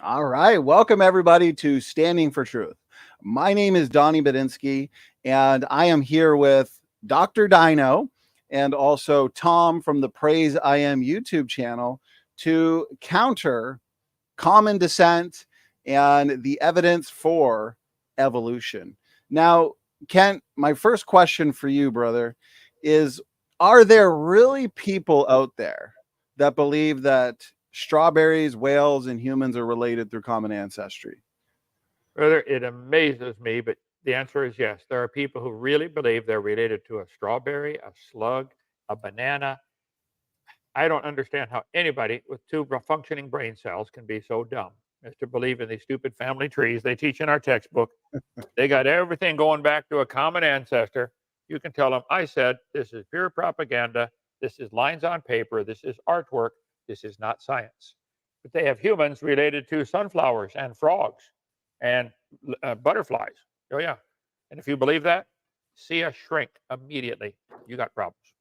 All right. Welcome, everybody, to Standing for Truth. My name is Donny Budinsky, and I am here with Dr. Dino and also Tom from the Praise I Am YouTube channel to counter common descent and the evidence for evolution. Now, Kent, my first question for you, brother, is are there really people out there that believe that strawberries, whales, and humans are related through common ancestry? Brother, it amazes me, but the answer is yes. There are people who really believe they're related to a strawberry, a slug, a banana. I don't understand how anybody with two functioning brain cells can be so dumb as to believe in these stupid family trees they teach in our textbook. They got everything going back to a common ancestor. You can tell them, I said, this is pure propaganda. This is lines on paper. This is artwork. This is not science. But they have humans related to sunflowers and frogs and butterflies. Oh, yeah. And if you believe that, see a shrink immediately. You got problems.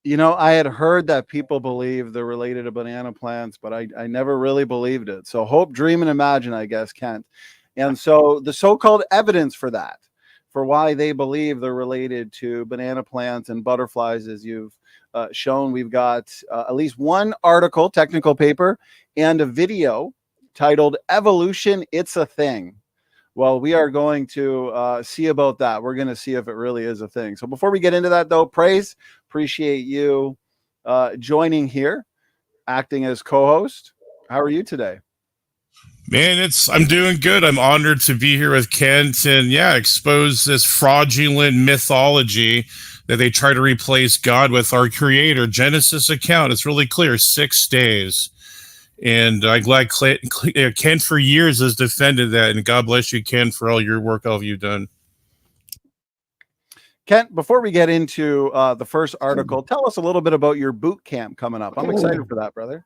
You know, I had heard that people believe they're related to banana plants, but I never really believed it. So hope, dream, and imagine, I guess, Kent. And so the so-called evidence for that, for why they believe they're related to banana plants and butterflies, as you've shown, we've got at least one article, technical paper, and a video titled Evolution, It's a Thing. Well, we are going to see about that. We're going to see if it really is a thing. So before we get into that, though, Praise, appreciate you joining here, acting as co-host. How are you today? Man, I'm doing good. I'm honored to be here with Kent and expose this fraudulent mythology that they try to replace God with our creator. Genesis account, it's really clear, 6 days. And I'm glad Kent for years has defended that. And God bless you, Kent, for all your work, all you've done. Kent, before we get into the first article, tell us a little bit about your boot camp coming up. I'm excited for that, brother.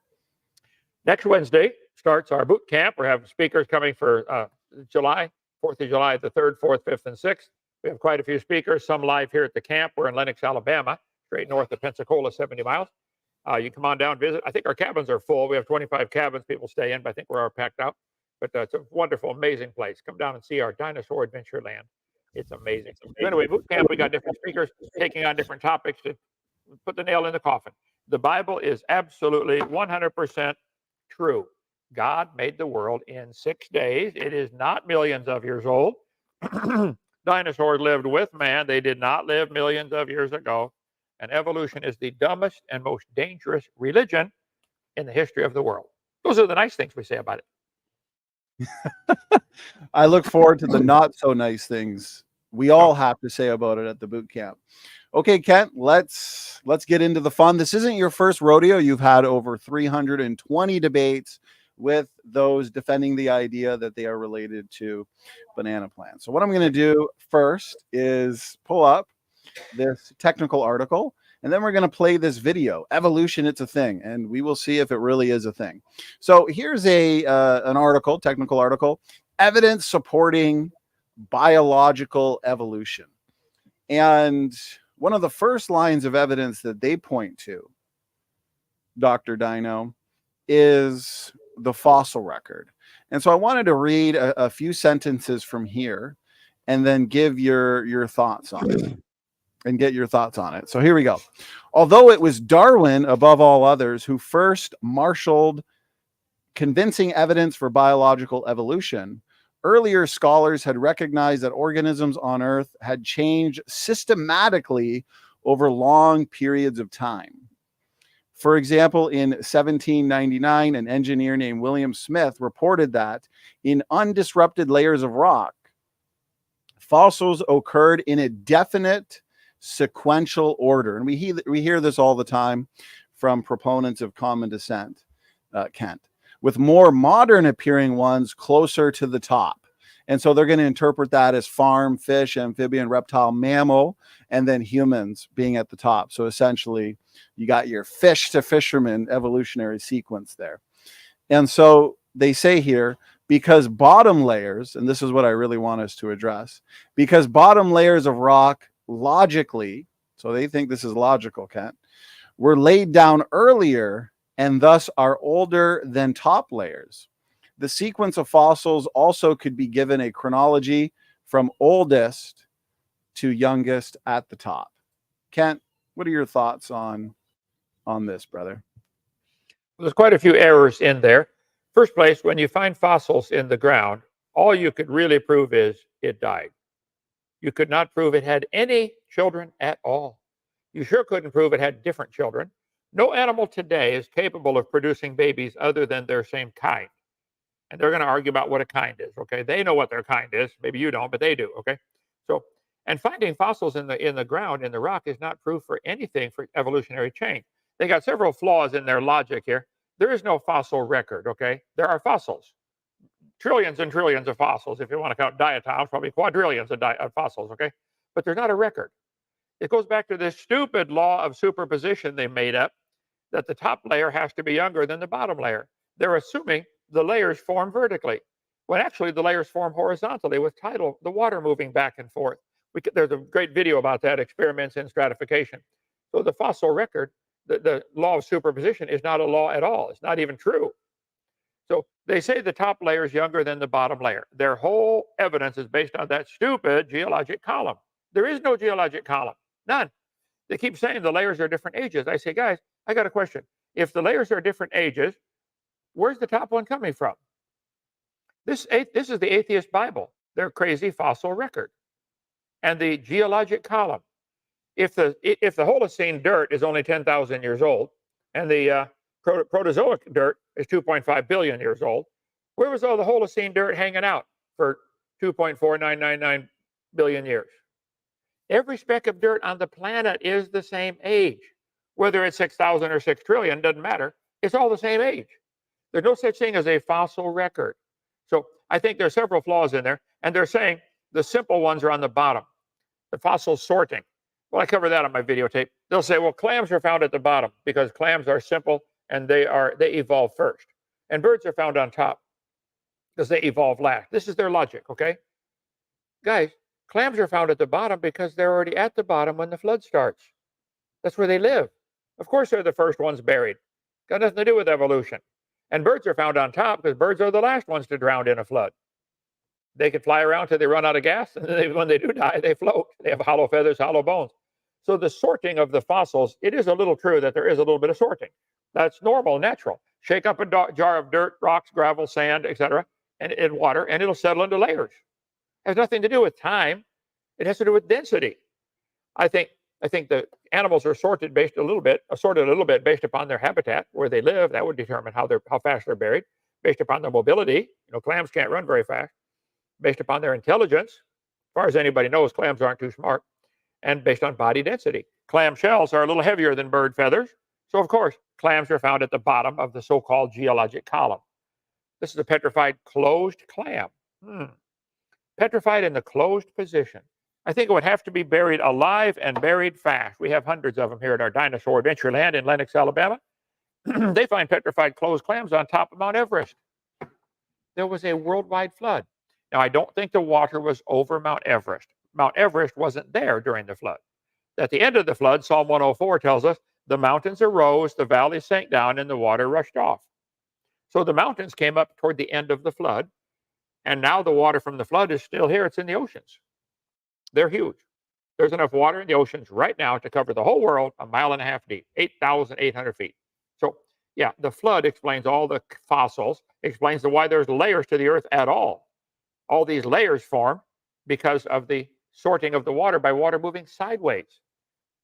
Next Wednesday starts our boot camp. We're having speakers coming for July, 4th of July, the 3rd, 4th, 5th, and 6th. We have quite a few speakers, some live here at the camp. We're in Lenox, Alabama, straight north of Pensacola, 70 miles. You come on down, visit. I think our cabins are full. We have 25 cabins people stay in, but I think we're all packed out. But it's a wonderful, amazing place. Come down and see our dinosaur adventure land. It's amazing. So anyway, boot camp, we got different speakers taking on different topics to put the nail in the coffin. The Bible is absolutely 100% true. God made the world in 6 days. It is not millions of years old. Dinosaurs lived with man. They did not live millions of years ago. And evolution is the dumbest and most dangerous religion in the history of the world. Those are the nice things we say about it. I look forward to the not so nice things we all have to say about it at the boot camp. Okay, Kent, let's get into the fun. This isn't your first rodeo. You've had over 320 debates with those defending the idea that they are related to banana plants. So what I'm going to do first is pull up this technical article, and then we're going to play this video, Evolution, It's a Thing, and we will see if it really is a thing. So here's an article, technical article, evidence supporting biological evolution. And one of the first lines of evidence that they point to, Dr. Dino, is the fossil record. And so I wanted to read a few sentences from here and then give your thoughts on it. And get your thoughts on it. So here we go. Although it was Darwin, above all others, who first marshaled convincing evidence for biological evolution, earlier scholars had recognized that organisms on Earth had changed systematically over long periods of time. For example, in 1799, an engineer named William Smith reported that in undisrupted layers of rock, fossils occurred in a definite sequential order. And we hear this all the time from proponents of common descent, Kent, with more modern appearing ones closer to the top. And so they're going to interpret that as farm, fish, amphibian, reptile, mammal, and then humans being at the top. So essentially, you got your fish to fisherman evolutionary sequence there. And so they say here, because bottom layers, and this is what I really want us to address, because bottom layers of rock logically, so they think this is logical, Kent, were laid down earlier and thus are older than top layers. the sequence of fossils also could be given a chronology from oldest to youngest at the top. Kent, what are your thoughts on this, brother? There's quite a few errors in there. First place, when you find fossils in the ground, all you could really prove is it died. You could not prove it had any children at all. You sure couldn't prove it had different children. No animal today is capable of producing babies other than their same kind. And they're going to argue about what a kind is, okay? They know what their kind is. Maybe you don't, but they do, okay? So, and finding fossils in the ground, in the rock, is not proof for anything for evolutionary change. They got several flaws in their logic here. There is no fossil record, okay? There are fossils. Trillions and trillions of fossils. If you want to count diatoms, probably quadrillions of fossils, okay? But there's not a record. It goes back to this stupid law of superposition they made up, that the top layer has to be younger than the bottom layer. They're assuming the layers form vertically, when actually the layers form horizontally with the water moving back and forth. There's a great video about that, experiments in stratification. So the fossil record, the law of superposition, is not a law at all. It's not even true. So they say the top layer is younger than the bottom layer. Their whole evidence is based on that stupid geologic column. There is no geologic column, none. They keep saying the layers are different ages. I say, guys, I got a question. If the layers are different ages, where's the top one coming from? This is the atheist Bible, their crazy fossil record. And the geologic column. If the Holocene dirt is only 10,000 years old, and the Proterozoic dirt is 2.5 billion years old, where was all the Holocene dirt hanging out for 2.4999 billion years? Every speck of dirt on the planet is the same age. Whether it's 6,000 or 6 trillion, doesn't matter. It's all the same age. There's no such thing as a fossil record. So I think there are several flaws in there, and they're saying the simple ones are on the bottom, the fossil sorting. Well, I cover that on my videotape. They'll say, well, clams are found at the bottom because clams are simple and they evolve first. And birds are found on top because they evolve last. This is their logic, okay? Guys, clams are found at the bottom because they're already at the bottom when the flood starts. That's where they live. Of course, they're the first ones buried. Got nothing to do with evolution. And birds are found on top because birds are the last ones to drown in a flood. They can fly around till they run out of gas, and then when they do die, they float. They have hollow feathers, hollow bones. So the sorting of the fossils, it is a little true that there is a little bit of sorting. That's normal, natural. Shake up a jar of dirt, rocks, gravel, sand, etc., and water, and it'll settle into layers. It has nothing to do with time. It has to do with density. I think the animals are sorted a little bit based upon their habitat, where they live. That would determine how fast they're buried, based upon their mobility. Clams can't run very fast. Based upon their intelligence, as far as anybody knows, clams aren't too smart, and based on body density. Clam shells are a little heavier than bird feathers, so of course, clams are found at the bottom of the so-called geologic column. This is a petrified closed clam. Petrified in the closed position. I think it would have to be buried alive and buried fast. We have hundreds of them here at our dinosaur adventure land in Lenox, Alabama. They find petrified closed clams on top of Mount Everest. There was a worldwide flood. Now, I don't think the water was over Mount Everest. Mount Everest wasn't there during the flood. At the end of the flood, Psalm 104 tells us the mountains arose, the valleys sank down, and the water rushed off. So the mountains came up toward the end of the flood, and now the water from the flood is still here. It's in the oceans. They're huge. There's enough water in the oceans right now to cover the whole world 1.5 miles deep, 8,800 feet. So, yeah, the flood explains all the fossils, explains why there's layers to the earth at all. All these layers form because of the sorting of the water by water moving sideways.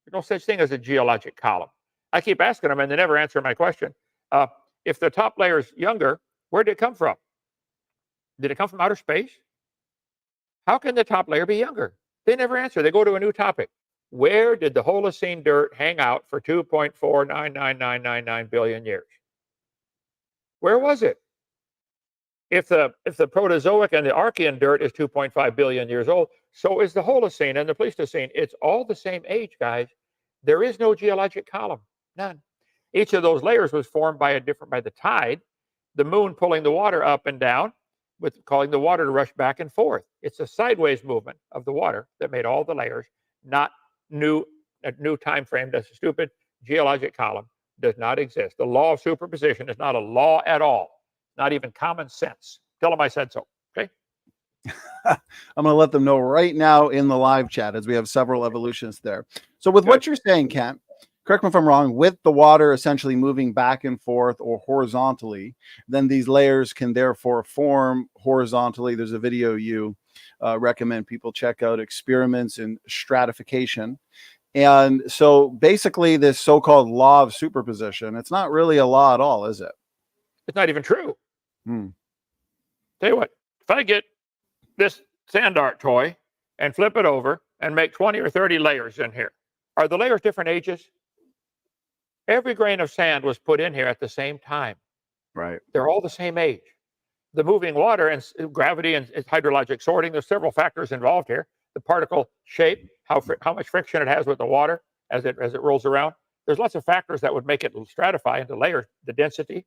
There's no such thing as a geologic column. I keep asking them, and they never answer my question. If the top layer is younger, where did it come from? Did it come from outer space? How can the top layer be younger? They never answer. They go to a new topic. Where did the Holocene dirt hang out for 2.499999 billion years? Where was it? If the Proterozoic and the Archean dirt is 2.5 billion years old, so is the Holocene and the Pleistocene. It's all the same age, guys. There is no geologic column, none. Each of those layers was formed by the tide, the moon pulling the water up and down, causing the water to rush back and forth. It's a sideways movement of the water that made all the layers, not a new time frame. That's a stupid geologic column. Does not exist. The law of superposition is not a law at all. not even common sense. Tell them I said so. Okay. I'm going to let them know right now in the live chat, as we have several evolutionists there. So with Good. what you're saying, Kent, correct me if I'm wrong, with the water essentially moving back and forth or horizontally, then these layers can therefore form horizontally. There's a video you recommend people check out, Experiments in Stratification. And so basically this so-called law of superposition, it's not really a law at all, is it? It's not even true. Hmm. Tell you what, if I get this sand art toy and flip it over and make 20 or 30 layers in here, are the layers different ages? Every grain of sand was put in here at the same time. Right. They're all the same age. The moving water and gravity and hydrologic sorting, there's several factors involved here. The particle shape, how much friction it has with the water as it rolls around. There's lots of factors that would make it stratify into layers, the density.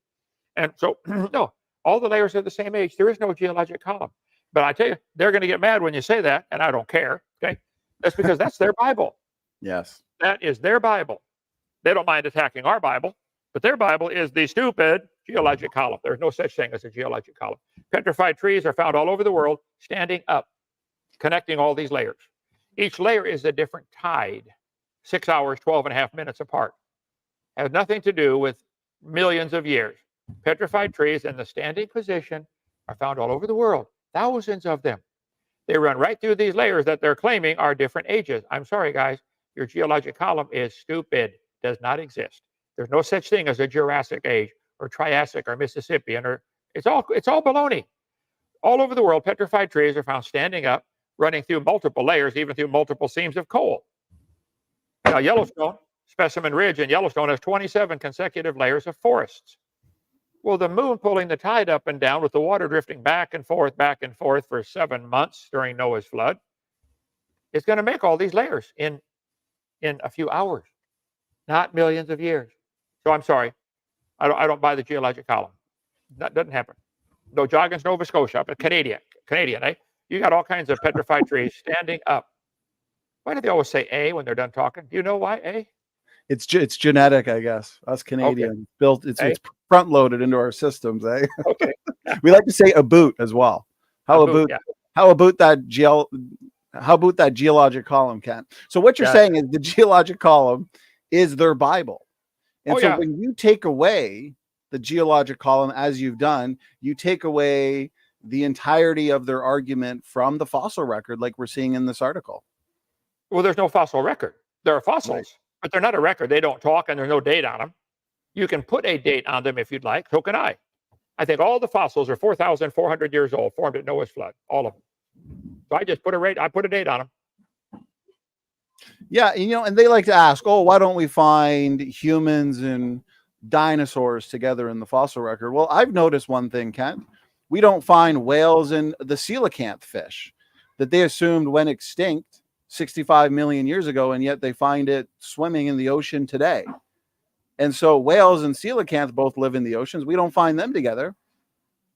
And so, no, all the layers are the same age. There is no geologic column. But I tell you, they're going to get mad when you say that, and I don't care. Okay, that's because that's their Bible. Yes, that is their Bible. They don't mind attacking our Bible, but their Bible is the stupid geologic column. There's no such thing as a geologic column. Petrified trees are found all over the world, standing up, connecting all these layers. Each layer is a different tide, 6 hours, 12 and a half minutes apart. Has nothing to do with millions of years. Petrified trees in the standing position are found all over the world, thousands of them. They run right through these layers that they're claiming are different ages. I'm sorry, guys, your geologic column is stupid, does not exist. There's no such thing as a Jurassic age or Triassic or Mississippian, or it's all baloney. All over the world, petrified trees are found standing up, running through multiple layers, even through multiple seams of coal. Now, Yellowstone, Specimen Ridge in Yellowstone has 27 consecutive layers of forests. Well, the moon pulling the tide up and down with the water drifting back and forth for 7 months during Noah's flood is going to make all these layers in a few hours, not millions of years. So I'm sorry, I don't buy the geologic column. That doesn't happen. No Joggins, Nova Scotia, but Canadian, eh? You got all kinds of petrified trees standing up. Why do they always say A when they're done talking? Do you know why A? It's genetic, I guess. Us Canadians built it's front loaded into our systems, eh? Okay. We like to say a boot as well. How about that geologic column, Ken? So what you're saying is the geologic column is their Bible. And when you take away the geologic column, as you've done, you take away the entirety of their argument from the fossil record, like we're seeing in this article. Well, there's no fossil record. There are fossils, but they're not a record. They don't talk, and there's no date on them. You can put a date on them if you'd like. So can I. I think all the fossils are 4,400 years old, formed at Noah's flood, all of them. So I just put a date on them. Yeah, and they like to ask, oh, why don't we find humans and dinosaurs together in the fossil record? Well, I've noticed one thing, Kent. We don't find whales and the coelacanth fish that they assumed went extinct 65 million years ago, and yet they find it swimming in the ocean today. And so whales and coelacanth both live in the oceans. We don't find them together.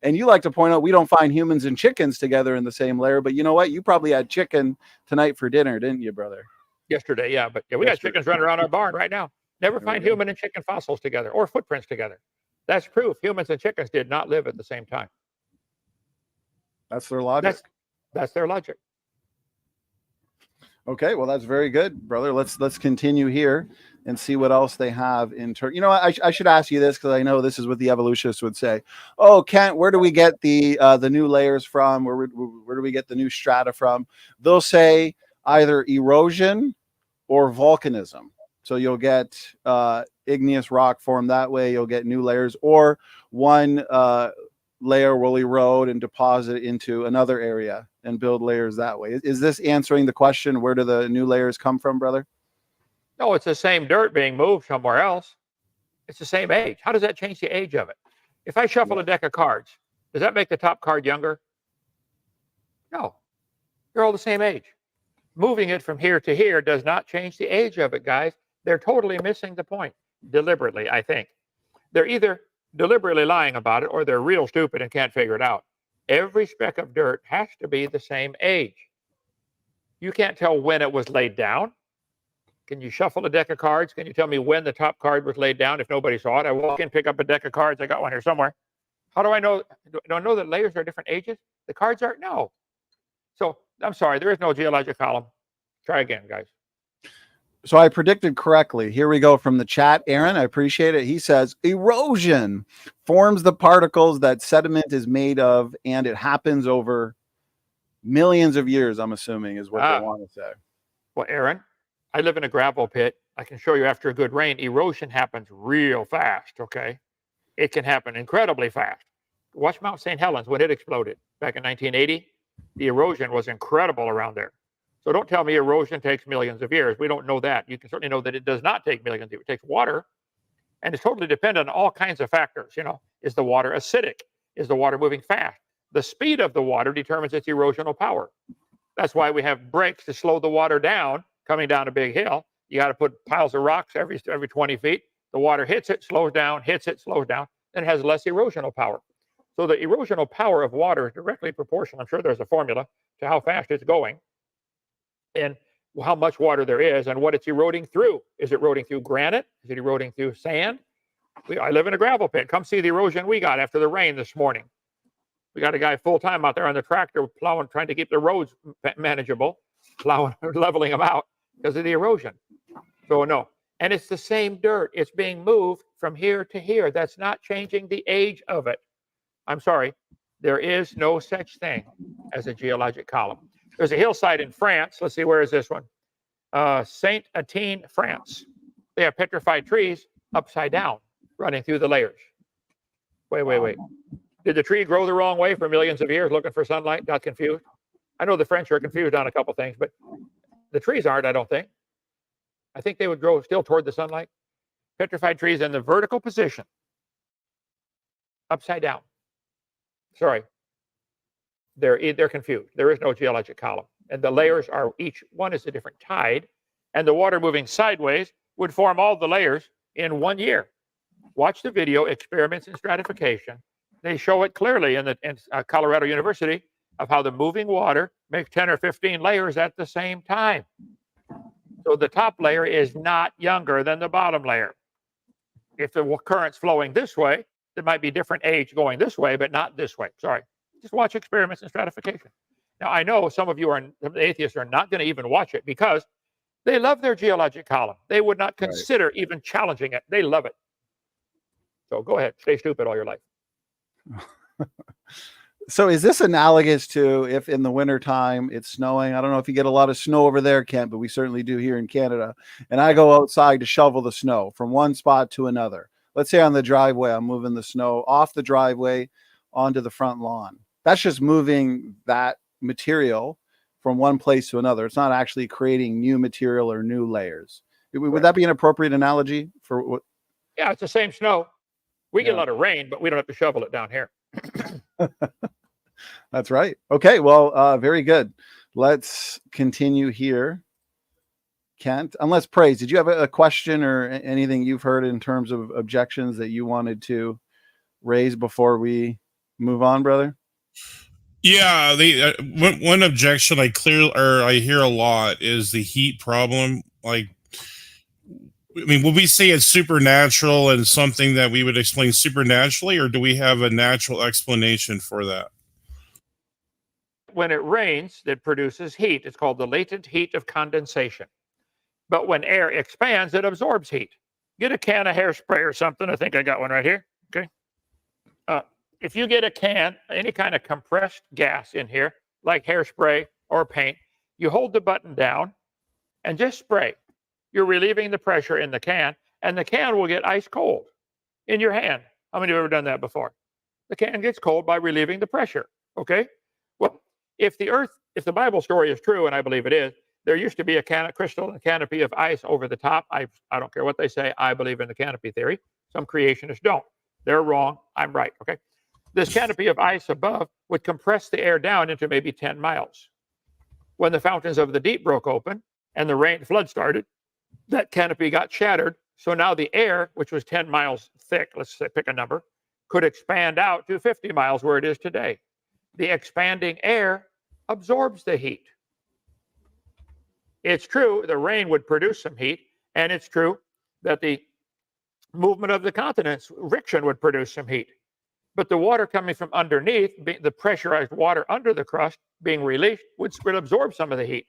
And you like to point out we don't find humans and chickens together in the same layer. But you know what? You probably had chicken tonight for dinner, didn't you, brother? Yesterday, yeah. But we got chickens running around our barn right now. Never find human and chicken fossils together or footprints together. That's proof humans and chickens did not live at the same time. That's their logic. That's their logic. Okay, well, that's very good, brother. Let's continue here and see what else they have in turn. You know, I should ask you this because I know this is what the evolutionists would say. Oh, Kent, where do we get the new layers from? Where do we get the new strata from? They'll say either erosion or volcanism. So you'll get igneous rock formed that way. You'll get new layers, or one layer will erode and deposit into another area and build layers that way. Is this answering the question, where do the new layers come from, brother? No, it's the same dirt being moved somewhere else. It's the same age. How does that change the age of it? If I shuffle a deck of cards, does that make the top card younger? No. They're all the same age. Moving it from here to here does not change the age of it, guys. They're totally missing the point. Deliberately, I think. They're either deliberately lying about it or they're real stupid and can't figure it out. Every speck of dirt has to be the same age. You can't tell when it was laid down. Can you shuffle a deck of cards? Can you tell me when the top card was laid down if nobody saw it? I walk in, pick up a deck of cards. I got one here somewhere. How do I know? Do I know that layers are different ages? The cards are no. So I'm sorry, there is no geologic column. Try again, guys. So I predicted correctly. Here we go from the chat. Aaron, I appreciate it. He says erosion forms the particles that sediment is made of, and it happens over millions of years, I'm assuming, is what they want to say. Well, Aaron, I live in a gravel pit. I can show you after a good rain, erosion happens real fast, okay? It can happen incredibly fast. Watch Mount St. Helens when it exploded back in 1980. The erosion was incredible around there. So don't tell me erosion takes millions of years. We don't know that. You can certainly know that it does not take millions of years. It takes water, and it's totally dependent on all kinds of factors. You know, is the water acidic? Is the water moving fast? The speed of the water determines its erosional power. That's why we have brakes to slow the water down coming down a big hill. You got to put piles of rocks every 20 feet. The water hits it, slows down, hits it, slows down, and it has less erosional power. So the erosional power of water is directly proportional. I'm sure there's a formula to how fast it's going and how much water there is and what it's eroding through. Is it eroding through granite? Is it eroding through sand? I live in a gravel pit. Come see the erosion we got after the rain this morning. We got a guy full-time out there on the tractor plowing, trying to keep the roads manageable, plowing, leveling them out because of the erosion. So no. And it's the same dirt. It's being moved from here to here. That's not changing the age of it. I'm sorry. There is no such thing as a geologic column. There's a hillside in France. Let's see, where is this one? Saint-Étienne, France. They have petrified trees upside down running through the layers. Wait. Did the tree grow the wrong way for millions of years looking for sunlight? Got confused? I know the French are confused on a couple things, but the trees aren't, I don't think. I think they would grow still toward the sunlight. Petrified trees in the vertical position, upside down. Sorry. They're confused. There is no geologic column. And the layers are, each one is a different tide. And the water moving sideways would form all the layers in 1 year. Watch the video, Experiments in Stratification. They show it clearly in Colorado University of how the moving water makes 10 or 15 layers at the same time. So the top layer is not younger than the bottom layer. If the current's flowing this way, there might be different age going this way, but not this way. Sorry. Just watch Experiments in Stratification. Now, I know some of you atheists are not going to even watch it because they love their geologic column. They would not consider even challenging it. They love it. So go ahead. Stay stupid all your life. So is this analogous to if in the wintertime it's snowing? I don't know if you get a lot of snow over there, Kent, but we certainly do here in Canada. And I go outside to shovel the snow from one spot to another. Let's say on the driveway, I'm moving the snow off the driveway onto the front lawn. That's just moving that material from one place to another. It's not actually creating new material or new layers. Would that be an appropriate analogy for what? Yeah, it's the same snow. We get a lot of rain, but we don't have to shovel it down here. That's right. Okay, well, very good. Let's continue here. Kent, unless Praise, did you have a question or anything you've heard in terms of objections that you wanted to raise before we move on, brother? Yeah, one objection I hear a lot is the heat problem. Like, I mean, would we say it's supernatural and something that we would explain supernaturally, or do we have a natural explanation for that? When it rains, it produces heat. It's called the latent heat of condensation. But when air expands, it absorbs heat. Get a can of hairspray or something. I think I got one right here. Okay. If you get a can, any kind of compressed gas in here, like hairspray or paint, you hold the button down and just spray. You're relieving the pressure in the can, and the can will get ice cold in your hand. How many of you have ever done that before? The can gets cold by relieving the pressure. Okay. Well, if the Bible story is true, and I believe it is, there used to be a crystal and a canopy of ice over the top. I don't care what they say. I believe in the canopy theory. Some creationists don't. They're wrong. I'm right. Okay. This canopy of ice above would compress the air down into maybe 10 miles. When the fountains of the deep broke open and the flood started, that canopy got shattered. So now the air, which was 10 miles thick, let's say, pick a number, could expand out to 50 miles where it is today. The expanding air absorbs the heat. It's true the rain would produce some heat, and it's true that the movement of the continents, friction, would produce some heat. But the water coming from underneath, the pressurized water under the crust being released, would absorb some of the heat.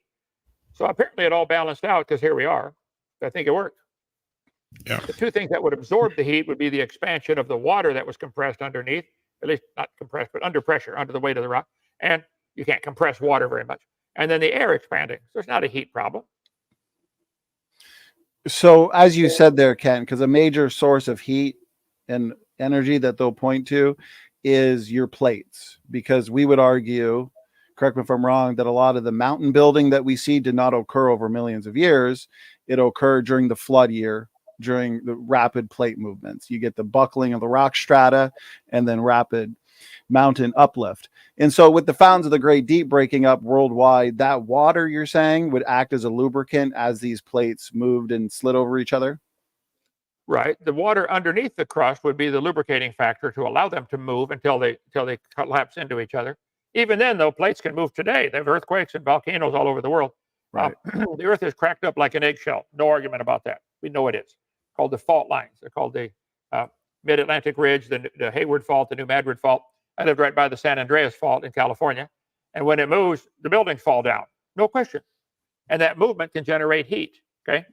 So apparently it all balanced out because here we are. I think it worked. Yeah. The two things that would absorb the heat would be the expansion of the water that was compressed underneath, at least not compressed, but under pressure, under the weight of the rock. And you can't compress water very much. And then the air expanding. So it's not a heat problem. So as you said there, Ken, because a major source of heat and energy that they'll point to is your plates, because we would argue, correct me if I'm wrong, that a lot of the mountain building that we see did not occur over millions of years. It occurred during the flood year, during the rapid plate movements. You get the buckling of the rock strata and then rapid mountain uplift. And so with the fountains of the Great Deep breaking up worldwide, that water, you're saying, would act as a lubricant as these plates moved and slid over each other? Right. The water underneath the crust would be the lubricating factor to allow them to move until they collapse into each other. Even then, though, plates can move today. They have earthquakes and volcanoes all over the world. Right. The earth is cracked up like an eggshell. No argument about that. We know it is. Called the fault lines. They're called the Mid-Atlantic Ridge, the Hayward Fault, the New Madrid Fault. I lived right by the San Andreas Fault in California. And when it moves, the buildings fall down. No question. And that movement can generate heat. Okay.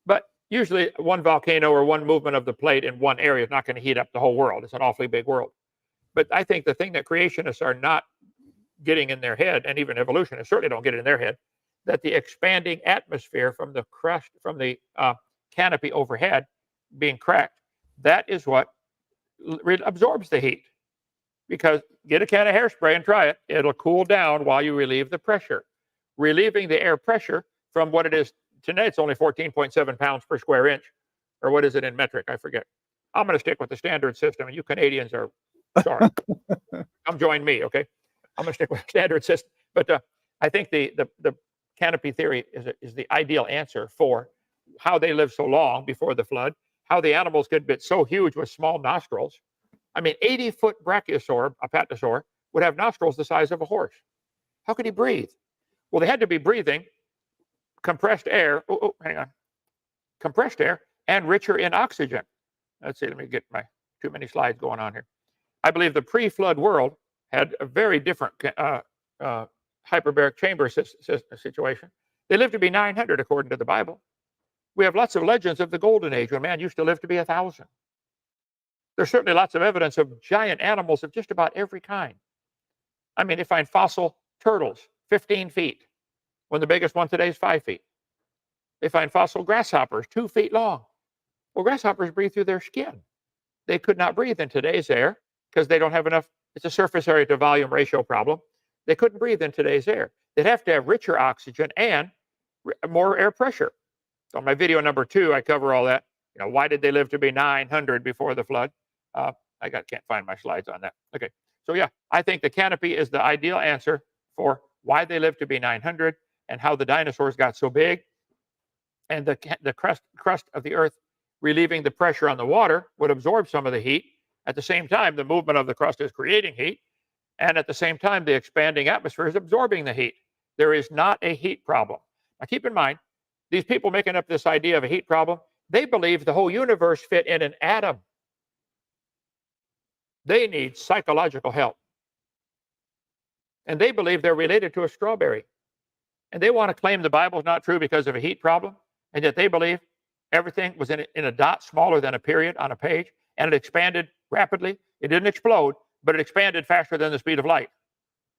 But usually one volcano or one movement of the plate in one area is not going to heat up the whole world. It's an awfully big world. But I think the thing that creationists are not getting in their head, and even evolutionists certainly don't get it in their head, that the expanding atmosphere from the crust, from the canopy overhead being cracked, that is what absorbs the heat. Because get a can of hairspray and try it. It'll cool down while you relieve the pressure. Relieving the air pressure from what it is today, it's only 14.7 pounds per square inch. Or what is it in metric? I forget. I'm going to stick with the standard system. And you Canadians are sorry. Come join me, okay? I'm going to stick with the standard system. But I think the canopy theory is the ideal answer for how they lived so long before the flood, how the animals could get so huge with small nostrils. I mean, 80-foot brachiosaur, a patasaur, would have nostrils the size of a horse. How could he breathe? Well, they had to be breathing compressed air. Hang on. Compressed air and richer in oxygen. Let's see. Let me get my too many slides going on here. I believe the pre-flood world had a very different hyperbaric chamber situation. They lived to be 900 according to the Bible. We have lots of legends of the golden age when man used to live to be 1,000. There's certainly lots of evidence of giant animals of just about every kind. I mean, they find fossil turtles 15 feet when the biggest one today is 5 feet. They find fossil grasshoppers 2 feet long. Well, grasshoppers breathe through their skin. They could not breathe in today's air because they don't have enough. It's a surface area to volume ratio problem. They couldn't breathe in today's air. They'd have to have richer oxygen and more air pressure. So on my video number 2, I cover all that. You know, why did they live to be 900 before the flood? Can't find my slides on that. Okay, so yeah, I think the canopy is the ideal answer for why they lived to be 900 and how the dinosaurs got so big. And the crust of the earth relieving the pressure on the water would absorb some of the heat. At the same time, the movement of the crust is creating heat. And at the same time, the expanding atmosphere is absorbing the heat. There is not a heat problem. Now keep in mind, these people making up this idea of a heat problem, they believe the whole universe fit in an atom. They need psychological help. And they believe they're related to a strawberry. And they want to claim the Bible is not true because of a heat problem, and yet they believe everything was in a dot smaller than a period on a page, and it expanded rapidly. It didn't explode, but it expanded faster than the speed of light.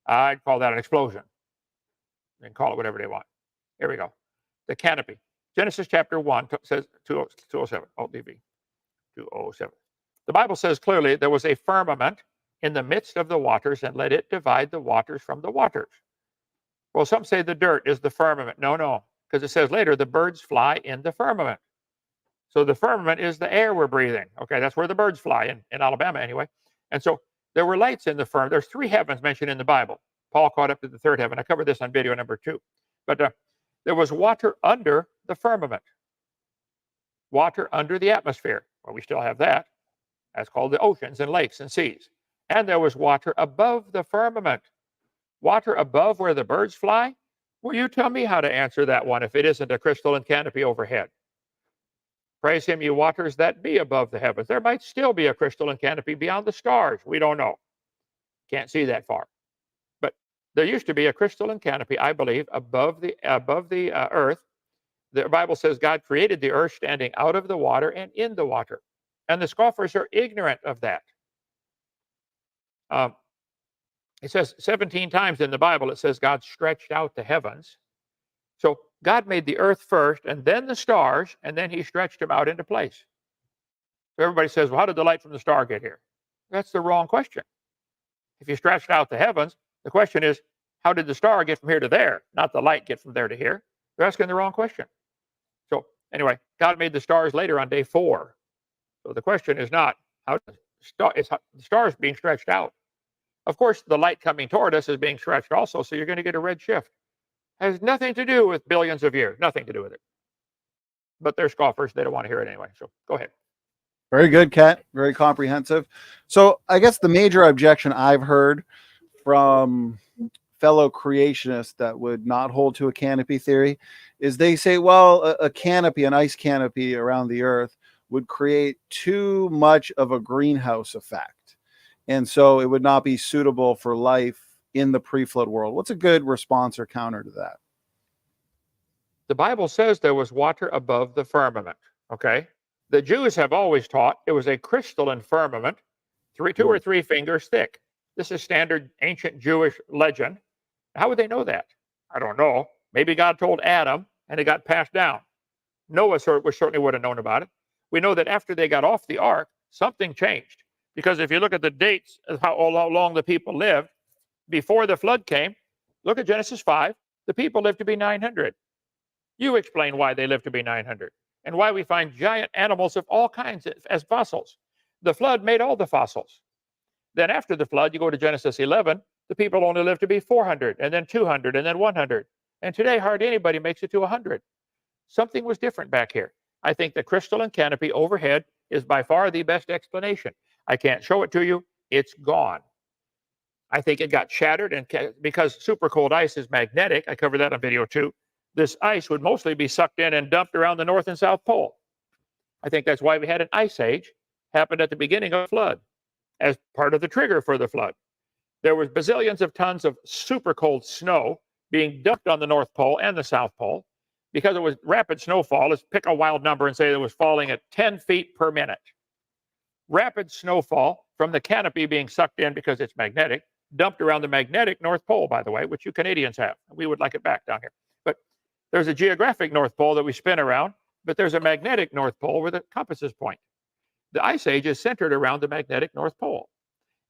I'd call that an explosion. They can call it whatever they want. Here we go. The canopy. Genesis chapter 1 says 207. DV 207. The Bible says clearly there was a firmament in the midst of the waters and let it divide the waters from the waters. Well, some say the dirt is the firmament. No, because it says later the birds fly in the firmament. So the firmament is the air we're breathing. Okay, that's where the birds fly in Alabama anyway. And so there were lights in the firmament. There's 3 heavens mentioned in the Bible. Paul caught up to the 3rd heaven. I covered this on video number 2. But there was water under the firmament. Water under the atmosphere. Well, we still have that. That's called the oceans and lakes and seas. And there was water above the firmament. Water above where the birds fly? Well, you tell me how to answer that one if it isn't a crystalline canopy overhead. Praise him, you waters that be above the heavens. There might still be a crystalline canopy beyond the stars. We don't know. Can't see that far. But there used to be a crystalline canopy, I believe, above the earth. The Bible says God created the earth standing out of the water and in the water. And the scoffers are ignorant of that. It says 17 times in the Bible, it says God stretched out the heavens. So God made the earth first and then the stars, and then he stretched them out into place. So everybody says, well, how did the light from the star get here? That's the wrong question. If you stretched out the heavens, the question is, how did the star get from here to there? Not the light get from there to here. You're asking the wrong question. So anyway, God made the stars later on day 4. So the question is not how the stars being stretched out. Of course, the light coming toward us is being stretched also, so you're going to get a red shift. Has nothing to do with billions of years, nothing to do with it. But they're scoffers, they don't want to hear it anyway. So go ahead. Very good, Kent. Very comprehensive. So I guess the major objection I've heard from fellow creationists that would not hold to a canopy theory is they say, well, a canopy, an ice canopy around the earth would create too much of a greenhouse effect. And so it would not be suitable for life in the pre-flood world. What's a good response or counter to that? The Bible says there was water above the firmament, okay? The Jews have always taught it was a crystalline firmament, 2 or 3 fingers thick. This is standard ancient Jewish legend. How would they know that? I don't know. Maybe God told Adam and it got passed down. Noah certainly would have known about it. We know that after they got off the ark, something changed. Because if you look at the dates of how long the people lived, before the flood came, look at Genesis 5, the people lived to be 900. You explain why they lived to be 900 and why we find giant animals of all kinds as fossils. The flood made all the fossils. Then after the flood, you go to Genesis 11, the people only lived to be 400 and then 200 and then 100. And today, hardly anybody makes it to 100. Something was different back here. I think the crystalline canopy overhead is by far the best explanation. I can't show it to you. It's gone. I think it got shattered, and because super cold ice is magnetic, I covered that on video 2, this ice would mostly be sucked in and dumped around the North and South Pole. I think that's why we had an ice age, happened at the beginning of the flood, as part of the trigger for the flood. There was bazillions of tons of super cold snow being dumped on the North Pole and the South Pole. Because it was rapid snowfall, let's pick a wild number and say it was falling at 10 feet per minute. Rapid snowfall from the canopy being sucked in because it's magnetic, dumped around the magnetic North Pole, by the way, which you Canadians have. We would like it back down here. But there's a geographic North Pole that we spin around, but there's a magnetic North Pole where the compasses point. The ice age is centered around the magnetic North Pole.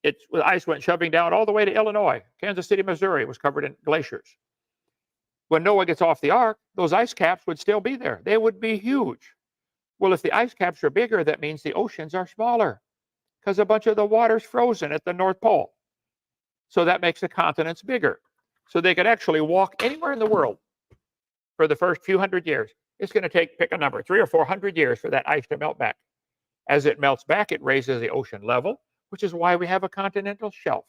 The ice went shoving down all the way to Illinois. Kansas City, Missouri was covered in glaciers. When Noah gets off the ark, those ice caps would still be there. They would be huge. Well, if the ice caps are bigger, that means the oceans are smaller because a bunch of the water's frozen at the North Pole. So that makes the continents bigger. So they could actually walk anywhere in the world for the first few hundred years. It's going to take, pick a number, 300 or 400 years for that ice to melt back. As it melts back, it raises the ocean level, which is why we have a continental shelf.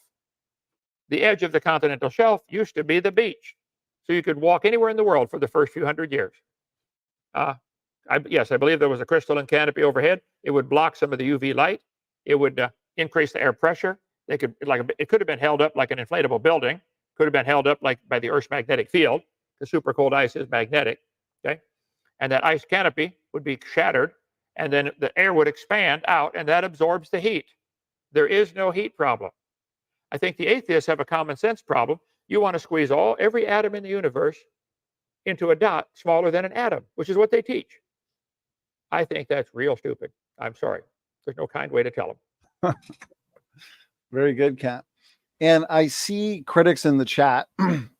The edge of the continental shelf used to be the beach. So you could walk anywhere in the world for the first few hundred years. Yes, I believe there was a crystalline canopy overhead. It would block some of the UV light. It would increase the air pressure. It could have been held up like an inflatable building. Could have been held up like by the Earth's magnetic field. The super cold ice is magnetic. Okay, and that ice canopy would be shattered, and then the air would expand out, and that absorbs the heat. There is no heat problem. I think the atheists have a common sense problem. You want to squeeze every atom in the universe into a dot smaller than an atom, which is what they teach. I think that's real stupid. I'm sorry. There's no kind way to tell them. Very good, Kat. And I see critics in the chat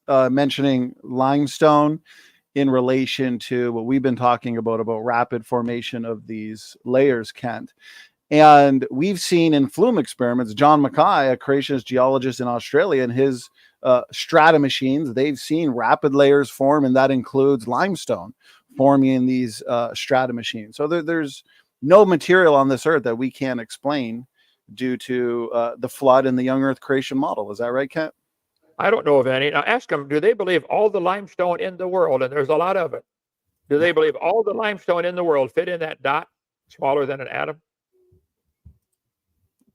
mentioning limestone in relation to what we've been talking about rapid formation of these layers, Kent. And we've seen in flume experiments, John Mackay, a creationist geologist in Australia, and his strata machines, they've seen rapid layers form, and that includes limestone forming in these strata machines. So there's no material on this earth that we can't explain due to the flood and the young earth creation model. Is that right, Kent? I don't know of any. Now ask them, do they believe all the limestone in the world, and there's a lot of it, do they believe all the limestone in the world fit in that dot? smaller than an atom?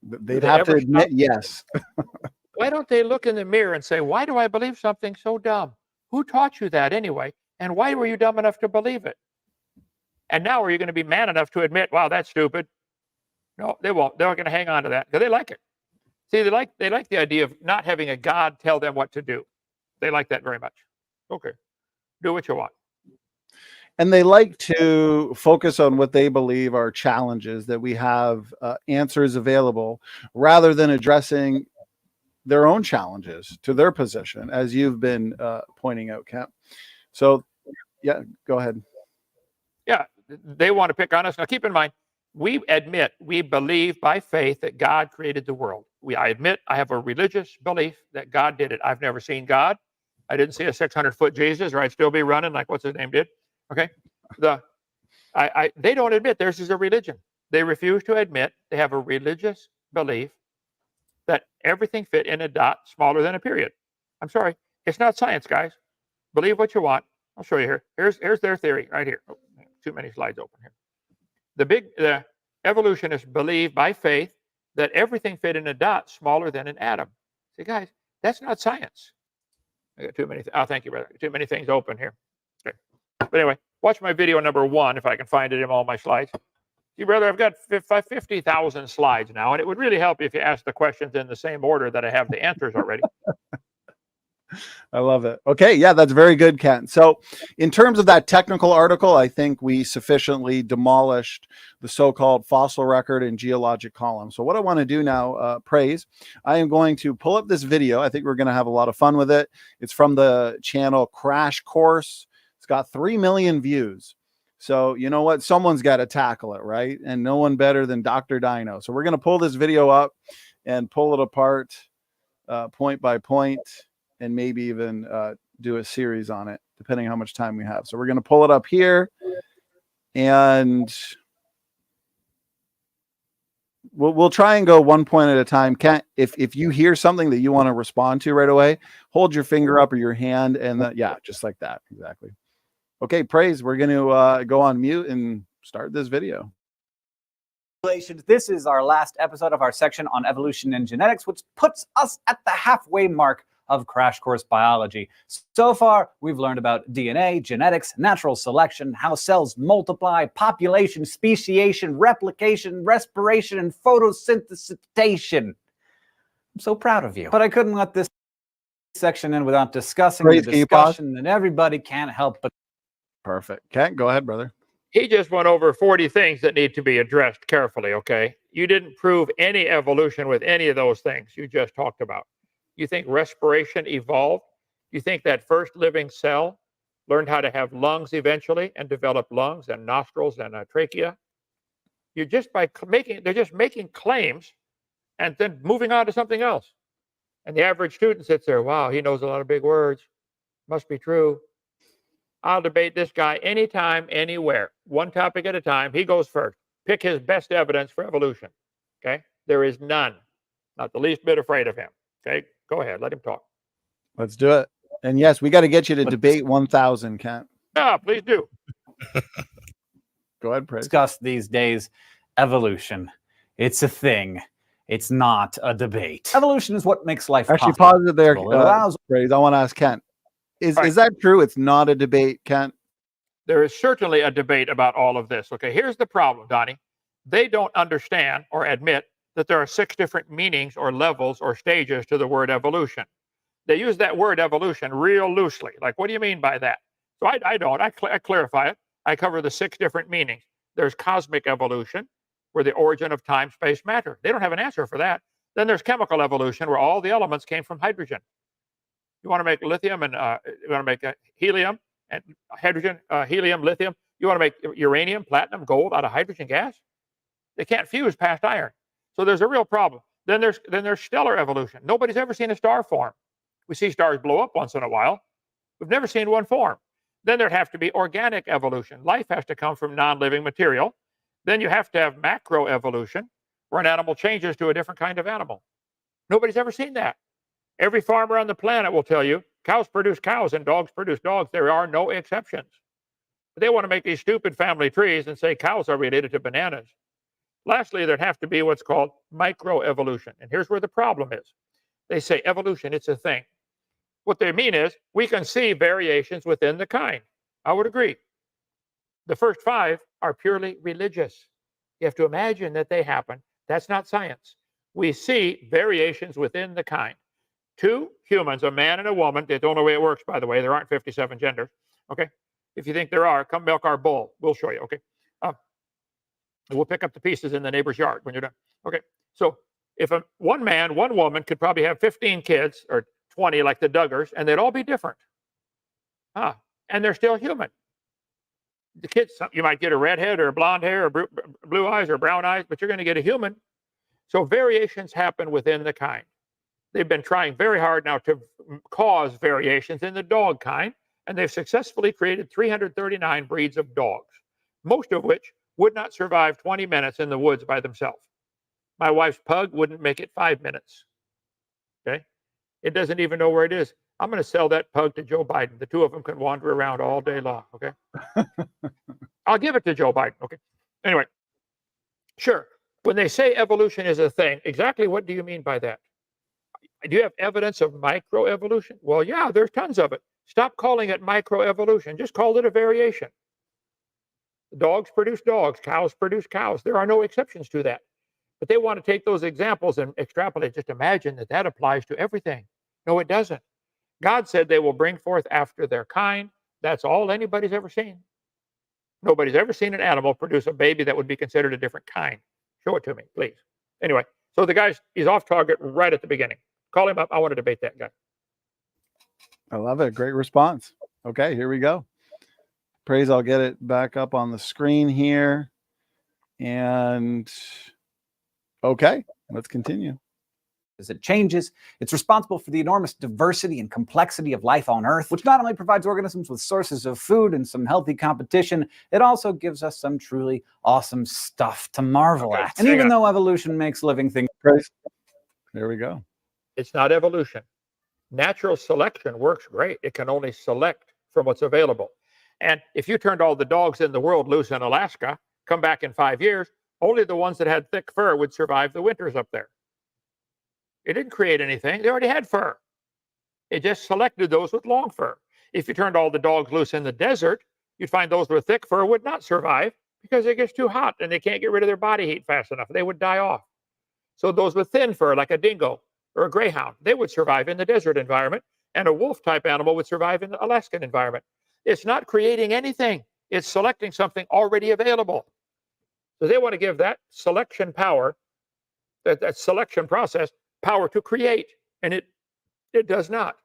They'd they have to ever admit stop? yes. Why don't they look in the mirror and say, why do I believe something so dumb? Who taught you that anyway? And why were you dumb enough to believe it? And now are you going to be man enough to admit, wow, that's stupid? No, they won't. They're going to hang on to that because they like it. See, they like the idea of not having a God tell them what to do. They like that very much. Okay, do what you want. And they like to focus on what they believe are challenges, that we have answers available, rather than addressing their own challenges to their position, as you've been pointing out, Kent. So, yeah, go ahead. Yeah, they want to pick on us. Now, keep in mind, we admit, we believe by faith that God created the world. I admit I have a religious belief that God did it. I've never seen God. I didn't see a 600-foot Jesus, or I'd still be running like what's his name did. Okay, they don't admit theirs is a religion. They refuse to admit they have a religious belief that everything fit in a dot smaller than a period. I'm sorry, it's not science, guys. Believe what you want. I'll show you here. Here's their theory right here. Oh, too many slides open here. The evolutionists believe by faith that everything fit in a dot smaller than an atom. See, guys, that's not science. I got too many. Oh, thank you, brother. Too many things open here. Okay. But anyway, watch my video number 1 if I can find it in all my slides. See, brother, I've got 50,000 slides now, and it would really help if you ask the questions in the same order that I have the answers already. I love it. Okay, yeah, that's very good, Kent. So in terms of that technical article, I think we sufficiently demolished the so-called fossil record and geologic column. So what I want to do now, Praise, I am going to pull up this video. I think we're going to have a lot of fun with it. It's from the channel Crash Course. It's got 3 million views. So you know what? Someone's got to tackle it, right? And no one better than Dr. Dino. So we're going to pull this video up and pull it apart point by point, and maybe even do a series on it, depending on how much time we have. So we're going to pull it up here, and we'll try and go one point at a time. Kent, if you hear something that you want to respond to right away, hold your finger up or your hand, and yeah, just like that. Exactly. Okay, Praise, we're going to go on mute and start this video. This is our last episode of our section on evolution and genetics, which puts us at the halfway mark of Crash Course Biology. So far, we've learned about DNA, genetics, natural selection, how cells multiply, population, speciation, replication, respiration, and photosynthesization. I'm so proud of you. But I couldn't let this section in without discussing Praise, the discussion that everybody can't help but... Perfect. Kent, go ahead, brother. He just went over 40 things that need to be addressed carefully, okay? You didn't prove any evolution with any of those things you just talked about. You think respiration evolved? You think that first living cell learned how to have lungs eventually and develop lungs and nostrils and a trachea? They're just making claims and then moving on to something else. And the average student sits there, wow, he knows a lot of big words. Must be true. I'll debate this guy anytime, anywhere. One topic at a time. He goes first. Pick his best evidence for evolution. Okay? There is none. Not the least bit afraid of him. Okay? Go ahead. Let him talk. Let's do it. And yes, we got to get you to debate 1,000, Kent. Yeah, please do. Go ahead, Praise. Discuss these days evolution. It's a thing. It's not a debate. Evolution is what makes life Actually, possible. pause it there, It allows... Praise. I want to ask Kent. Is Right. Is that true? It's not a debate, Kent? There is certainly a debate about all of this. Okay, here's the problem, Donnie. They don't understand or admit that there are 6 different meanings or levels or stages to the word evolution. They use that word evolution real loosely. Like, what do you mean by that? So I don't. I clarify it. I cover the 6 different meanings. There's cosmic evolution, where the origin of time, space, matter. They don't have an answer for that. Then there's chemical evolution, where all the elements came from hydrogen. You want to make lithium and you want to make helium and hydrogen, helium, lithium. You want to make uranium, platinum, gold out of hydrogen gas? They can't fuse past iron. So there's a real problem. Then there's stellar evolution. Nobody's ever seen a star form. We see stars blow up once in a while. We've never seen one form. Then there'd have to be organic evolution. Life has to come from non-living material. Then you have to have macroevolution, where an animal changes to a different kind of animal. Nobody's ever seen that. Every farmer on the planet will tell you cows produce cows and dogs produce dogs. There are no exceptions. But they want to make these stupid family trees and say cows are related to bananas. Lastly, there'd have to be what's called microevolution. And here's where the problem is. They say evolution, it's a thing. What they mean is we can see variations within the kind. I would agree. The first 5 are purely religious. You have to imagine that they happen. That's not science. We see variations within the kind. 2 humans, a man and a woman. That's the only way it works, by the way. There aren't 57 genders. Okay. If you think there are, come milk our bull. We'll show you. Okay. We'll pick up the pieces in the neighbor's yard when you're done. Okay. So if one man, one woman could probably have 15 kids or 20 like the Duggars, and they'd all be different. And they're still human. The kids, you might get a redhead or a blonde hair or blue eyes or brown eyes, but you're going to get a human. So variations happen within the kind. They've been trying very hard now to cause variations in the dog kind, and they've successfully created 339 breeds of dogs, most of which would not survive 20 minutes in the woods by themselves. My wife's pug wouldn't make it 5 minutes. Okay? It doesn't even know where it is. I'm going to sell that pug to Joe Biden. The 2 of them can wander around all day long. Okay? I'll give it to Joe Biden. Okay? Anyway, sure. When they say evolution is a thing, exactly what do you mean by that? Do you have evidence of microevolution? Well, yeah, there's tons of it. Stop calling it microevolution. Just call it a variation. Dogs produce dogs. Cows produce cows. There are no exceptions to that. But they want to take those examples and extrapolate. Just imagine that that applies to everything. No, it doesn't. God said they will bring forth after their kind. That's all anybody's ever seen. Nobody's ever seen an animal produce a baby that would be considered a different kind. Show it to me, please. Anyway, so the guy's, he's off target right at the beginning. Call him up. I want to debate that guy. I love it. Great response. Okay, here we go. Praise, I'll get it back up on the screen here. And okay, let's continue. As it changes, it's responsible for the enormous diversity and complexity of life on Earth, which not only provides organisms with sources of food and some healthy competition, it also gives us some truly awesome stuff to marvel at. And even though evolution makes living things... Praise. There we go. It's not evolution. Natural selection works great. It can only select from what's available. And if you turned all the dogs in the world loose in Alaska, come back in 5 years, only the ones that had thick fur would survive the winters up there. It didn't create anything. They already had fur. It just selected those with long fur. If you turned all the dogs loose in the desert, you'd find those with thick fur would not survive because it gets too hot and they can't get rid of their body heat fast enough. They would die off. So those with thin fur, like a dingo or a greyhound, they would survive in the desert environment, and a wolf-type animal would survive in the Alaskan environment. It's not creating anything. It's selecting something already available. So they want to give that selection power, that selection process, power to create, and it does not.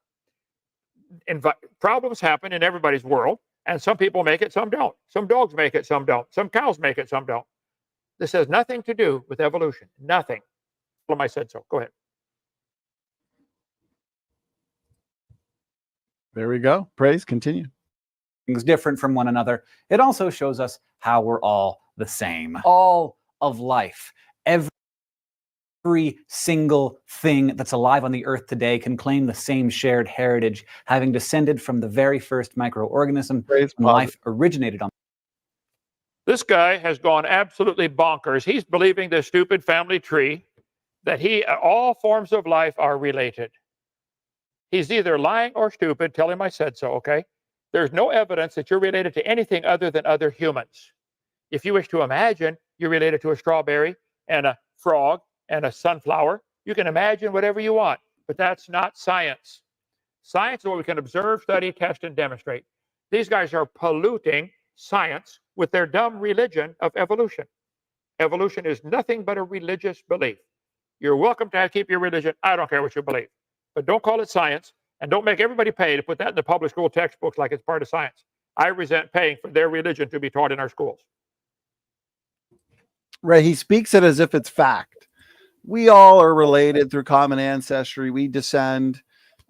Problems happen in everybody's world, and some people make it, some don't. Some dogs make it, some don't. Some cows make it, some don't. This has nothing to do with evolution. Nothing. I said so. Go ahead. There we go. Praise, continue. Things different from one another. It also shows us how we're all the same. All of life, every single thing that's alive on the earth today can claim the same shared heritage, having descended from the very first microorganism when life originated on. This guy has gone absolutely bonkers. He's believing this stupid family tree that all forms of life are related. He's either lying or stupid. Tell him I said so, okay? There's no evidence that you're related to anything other than other humans. If you wish to imagine you're related to a strawberry and a frog and a sunflower, you can imagine whatever you want, but that's not science. Science is what we can observe, study, test, and demonstrate. These guys are polluting science with their dumb religion of evolution. Evolution is nothing but a religious belief. You're welcome to keep your religion. I don't care what you believe. But don't call it science, and don't make everybody pay to put that in the public school textbooks like it's part of science. I resent paying for their religion to be taught in our schools. Right. He speaks it as if it's fact. We all are related through common ancestry. We descend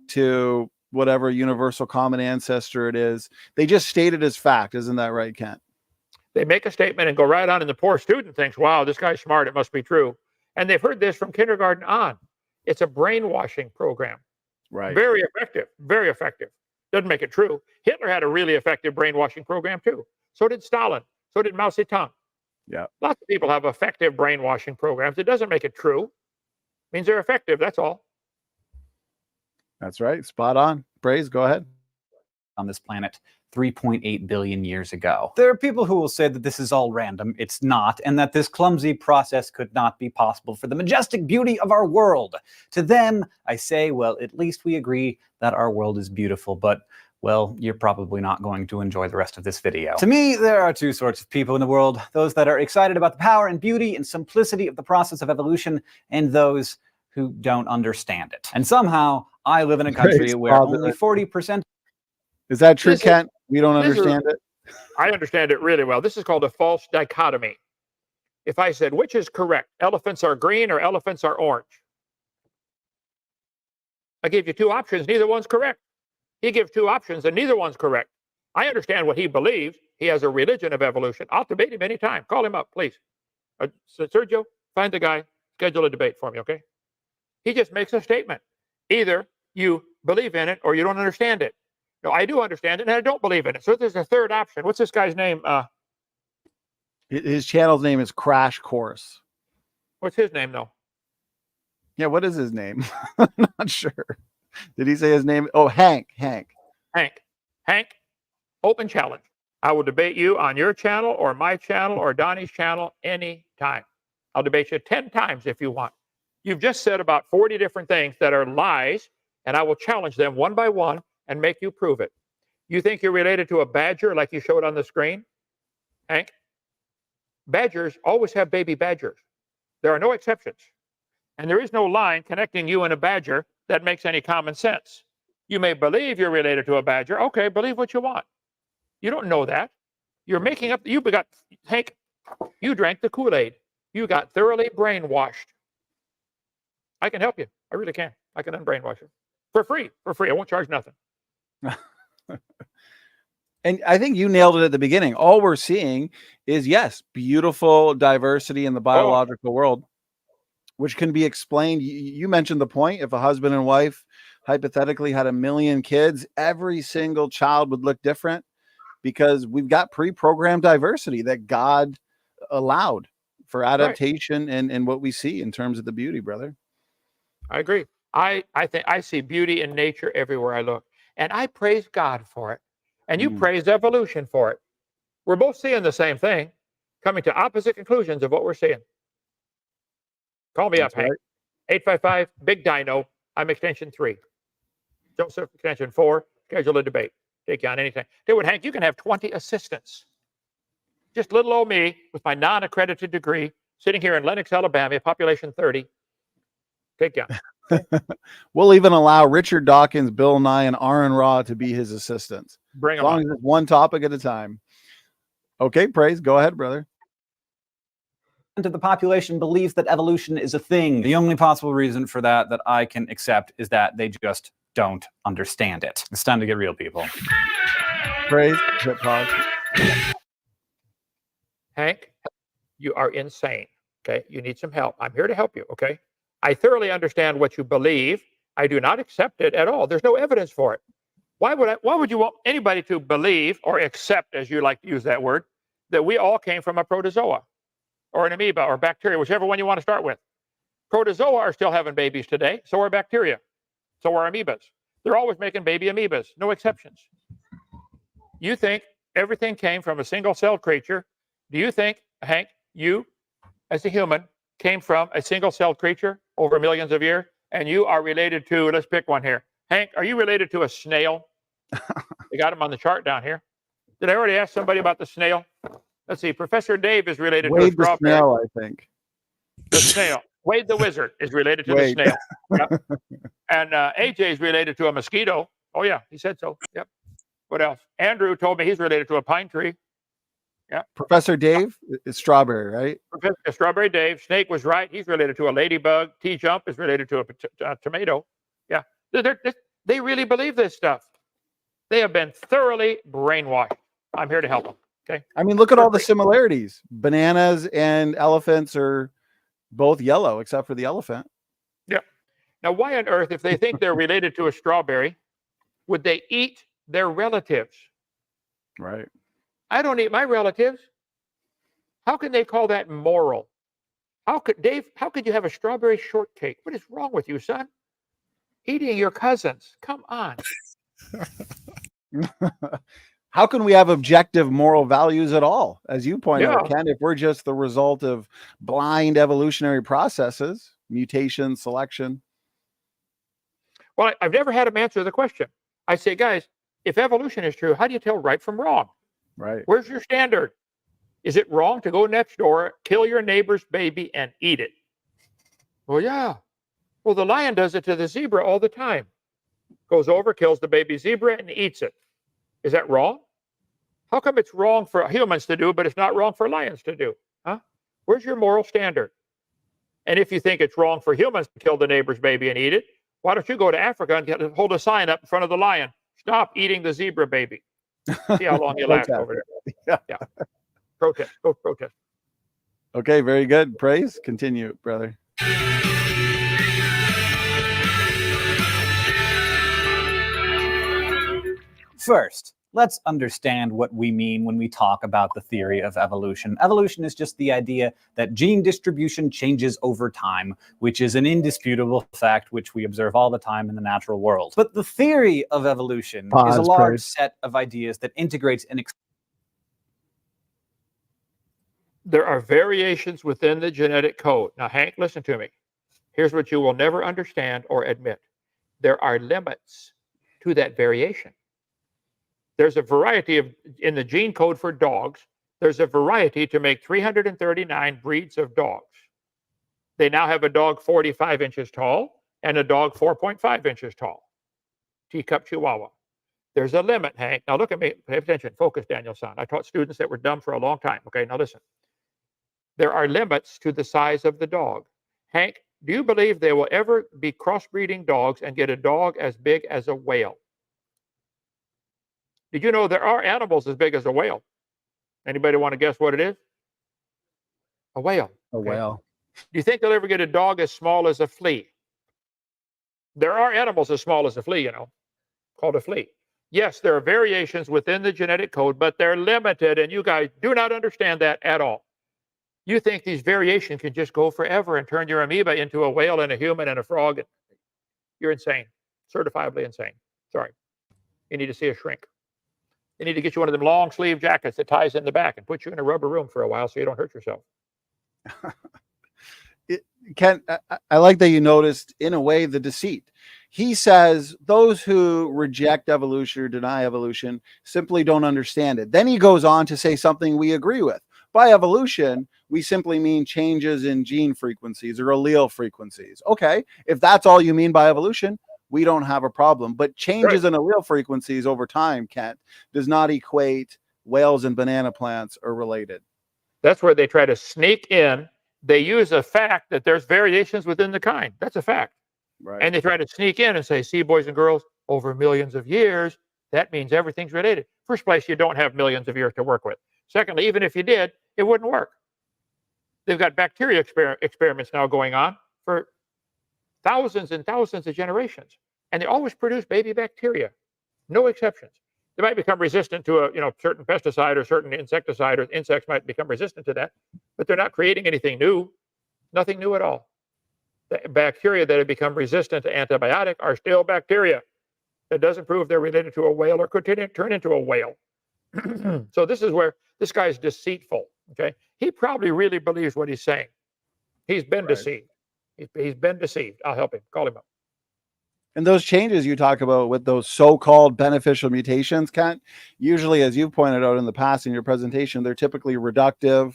to whatever universal common ancestor it is. They just state it as fact. Isn't that right, Kent? They make a statement and go right on, and the poor student thinks, wow, this guy's smart. It must be true. And they've heard this from kindergarten on. It's a brainwashing program. Right. Very effective. Very effective. Doesn't make it true. Hitler had a really effective brainwashing program too. So did Stalin. So did Mao Zedong. Yeah. Lots of people have effective brainwashing programs. It doesn't make it true. It means they're effective. That's all. That's right. Spot on. Praise, go ahead. On this planet 3.8 billion years ago. There are people who will say that this is all random. It's not, and that this clumsy process could not be possible for the majestic beauty of our world. To them, I say, well, at least we agree that our world is beautiful, but well, you're probably not going to enjoy the rest of this video. To me, there are two sorts of people in the world: those that are excited about the power and beauty and simplicity of the process of evolution, and those who don't understand it. And somehow, I live in a country Praise where Father. only 40%. Is that true, This is- Kent? We don't this is- understand it. I understand it really well. This is called a false dichotomy. If I said, which is correct? Elephants are green or elephants are orange? I gave you two options. Neither one's correct. He gives two options and neither one's correct. I understand what he believes. He has a religion of evolution. I'll debate him anytime. Call him up, please. Sergio, find the guy. Schedule a debate for me, okay? He just makes a statement. Either you believe in it or you don't understand it. No, I do understand it and I don't believe in it. So there's a third option. What's this guy's name? His channel's name is Crash Course. What's his name, though? Yeah, what is his name? I'm not sure. Did he say his name? Oh, Hank. Hank, open challenge. I will debate you on your channel or my channel or Donnie's channel anytime. I'll debate you 10 times if you want. You've just said about 40 different things that are lies, and I will challenge them one by one and make you prove it. You think you're related to a badger like you showed on the screen? Hank? Badgers always have baby badgers. There are no exceptions. And there is no line connecting you and a badger that makes any common sense. You may believe you're related to a badger. Okay, believe what you want. You don't know that. You're making up. You got, Hank, you drank the Kool-Aid. You got thoroughly brainwashed. I can help you. I really can. I can unbrainwash you. For free. I won't charge nothing. And I think you nailed it at the beginning. All we're seeing is, yes, beautiful diversity in the biological world, which can be explained. You mentioned the point. If a husband and wife hypothetically had 1 million kids, every single child would look different because we've got pre-programmed diversity that God allowed for adaptation and what we see in terms of the beauty, brother. I agree. I think I see beauty in nature everywhere I look. And I praise God for it. And you praise evolution for it. We're both seeing the same thing, coming to opposite conclusions of what we're seeing. Call me up, Hank. 855 Big Dino. I'm extension 3. Joseph, extension 4. Schedule a debate. Take you on anything. Tell you what, Hank, you can have 20 assistants. Just little old me with my non-accredited degree, sitting here in Lenox, Alabama, population 30. Take you on. We'll even allow Richard Dawkins, Bill Nye, and Aaron Ra to be his assistants. Bring As them long on. as it's one topic at a time. Okay, praise. Go ahead, brother. Of the population believes that evolution is a thing. The only possible reason for that I can accept is that they just don't understand it. It's time to get real, people. Praise. Hit pause. Hank, you are insane. Okay, you need some help. I'm here to help you. Okay, I thoroughly understand what you believe. I do not accept it at all. There's no evidence for it. Why would you want anybody to believe or accept, as you like to use that word, that we all came from a protozoa or an amoeba or bacteria, whichever one you want to start with? Protozoa are still having babies today. So are bacteria. So are amoebas. They're always making baby amoebas. No exceptions. You think everything came from a single-celled creature? Do you think, Hank, you as a human came from a single-celled creature over millions of years? And you are related to, let's pick one here. Hank, are you related to a snail? They got him on the chart down here. Did I already ask somebody about the snail? Let's see. Professor Dave is related to a Wade the strawberry. snail, I think. The snail. Wade the wizard is related to Wade. the snail. Yep. And AJ is related to a mosquito. Oh, yeah, he said so. Yep. What else? Andrew told me he's related to a pine tree. Yeah. Professor Dave is strawberry, right? Professor Strawberry Dave. Snake was right. He's related to a ladybug. T-Jump is related to a tomato. Yeah. They really believe this stuff. They have been thoroughly brainwashed. I'm here to help them. Okay. I mean, look at all the similarities. Bananas and elephants are both yellow, except for the elephant. Yeah. Now, why on earth, if they think they're related to a strawberry, would they eat their relatives? Right. I don't eat my relatives. How can they call that moral? How could you have a strawberry shortcake? What is wrong with you, son? Eating your cousins. Come on. How can we have objective moral values at all? As you point out, Yeah. Ken, if we're just the result of blind evolutionary processes, mutation, selection. Well, I've never had him answer the question. I say, guys, if evolution is true, how do you tell right from wrong? Right. Where's your standard? Is it wrong to go next door, kill your neighbor's baby, and eat it? Well, yeah. Well, the lion does it to the zebra all the time. Goes over, kills the baby zebra, and eats it. Is that wrong? How come it's wrong for humans to do, but it's not wrong for lions to do? Huh? Where's your moral standard? And if you think it's wrong for humans to kill the neighbor's baby and eat it, why don't you go to Africa and hold a sign up in front of the lion? Stop eating the zebra baby. See how long you last over there. Yeah. Protest. Go protest. Okay, very good. Praise. Continue, brother. First, let's understand what we mean when we talk about the theory of evolution. Evolution is just the idea that gene distribution changes over time, which is an indisputable fact which we observe all the time in the natural world. But the theory of evolution is a large set of ideas that integrates an There are variations within the genetic code. Now, Hank, listen to me. Here's what you will never understand or admit. There are limits to that variation. There's a variety in the gene code for dogs, there's a variety to make 339 breeds of dogs. They now have a dog 45 inches tall and a dog 4.5 inches tall. Teacup Chihuahua. There's a limit, Hank. Now look at me. Pay attention. Focus, Daniel-san. I taught students that were dumb for a long time. Okay, now listen. There are limits to the size of the dog. Hank, do you believe they will ever be crossbreeding dogs and get a dog as big as a whale? Did you know there are animals as big as a whale? Anybody want to guess what it is? A whale. A whale. Do you think they'll ever get a dog as small as a flea? There are animals as small as a flea, called a flea. Yes, there are variations within the genetic code, but they're limited, and you guys do not understand that at all. You think these variations can just go forever and turn your amoeba into a whale and a human and a frog. You're insane. Certifiably insane. Sorry. You need to see a shrink. They need to get you one of them long sleeve jackets that ties in the back and put you in a rubber room for a while so you don't hurt yourself. Ken, I like that you noticed, in a way, the deceit. He says those who reject evolution or deny evolution simply don't understand it. Then he goes on to say something we agree with. By evolution, we simply mean changes in gene frequencies or allele frequencies. Okay, if that's all you mean by evolution, we don't have a problem. But changes in allele frequencies over time, Kent, does not equate whales and banana plants are related. That's where they try to sneak in. They use a fact that there's variations within the kind. That's a fact. Right. And they try to sneak in and say, see, boys and girls, over millions of years, that means everything's related. First place, you don't have millions of years to work with. Secondly, even if you did, it wouldn't work. They've got bacteria experiments now going on for thousands and thousands of generations. And they always produce baby bacteria. No exceptions. They might become resistant to a certain pesticide or certain insecticide, or insects might become resistant to that, but they're not creating anything new. Nothing new at all. The bacteria that have become resistant to antibiotic are still bacteria. That doesn't prove they're related to a whale or could turn into a whale. So this is where this guy's deceitful. Okay, he probably really believes what he's saying. He's been deceived. He's been deceived. I'll help him. Call him up. And those changes you talk about with those so-called beneficial mutations, Kent, usually, as you've pointed out in the past in your presentation, they're typically reductive,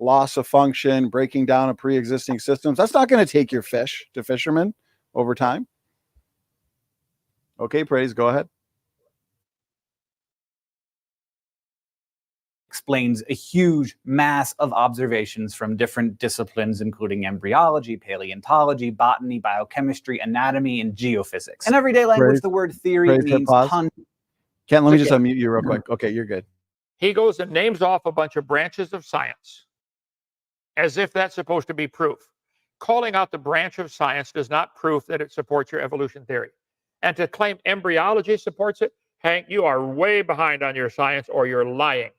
loss of function, breaking down of pre-existing systems. That's not going to take your fish to fishermen over time. Okay, Praise, go ahead. Explains a huge mass of observations from different disciplines, including embryology, paleontology, botany, biochemistry, anatomy, and geophysics. In everyday language, the word theory means Kent, let me just unmute you real quick. Okay, you're good. He goes and names off a bunch of branches of science as if that's supposed to be proof. Calling out the branch of science does not prove that it supports your evolution theory. And to claim embryology supports it, Hank, you are way behind on your science or you're lying.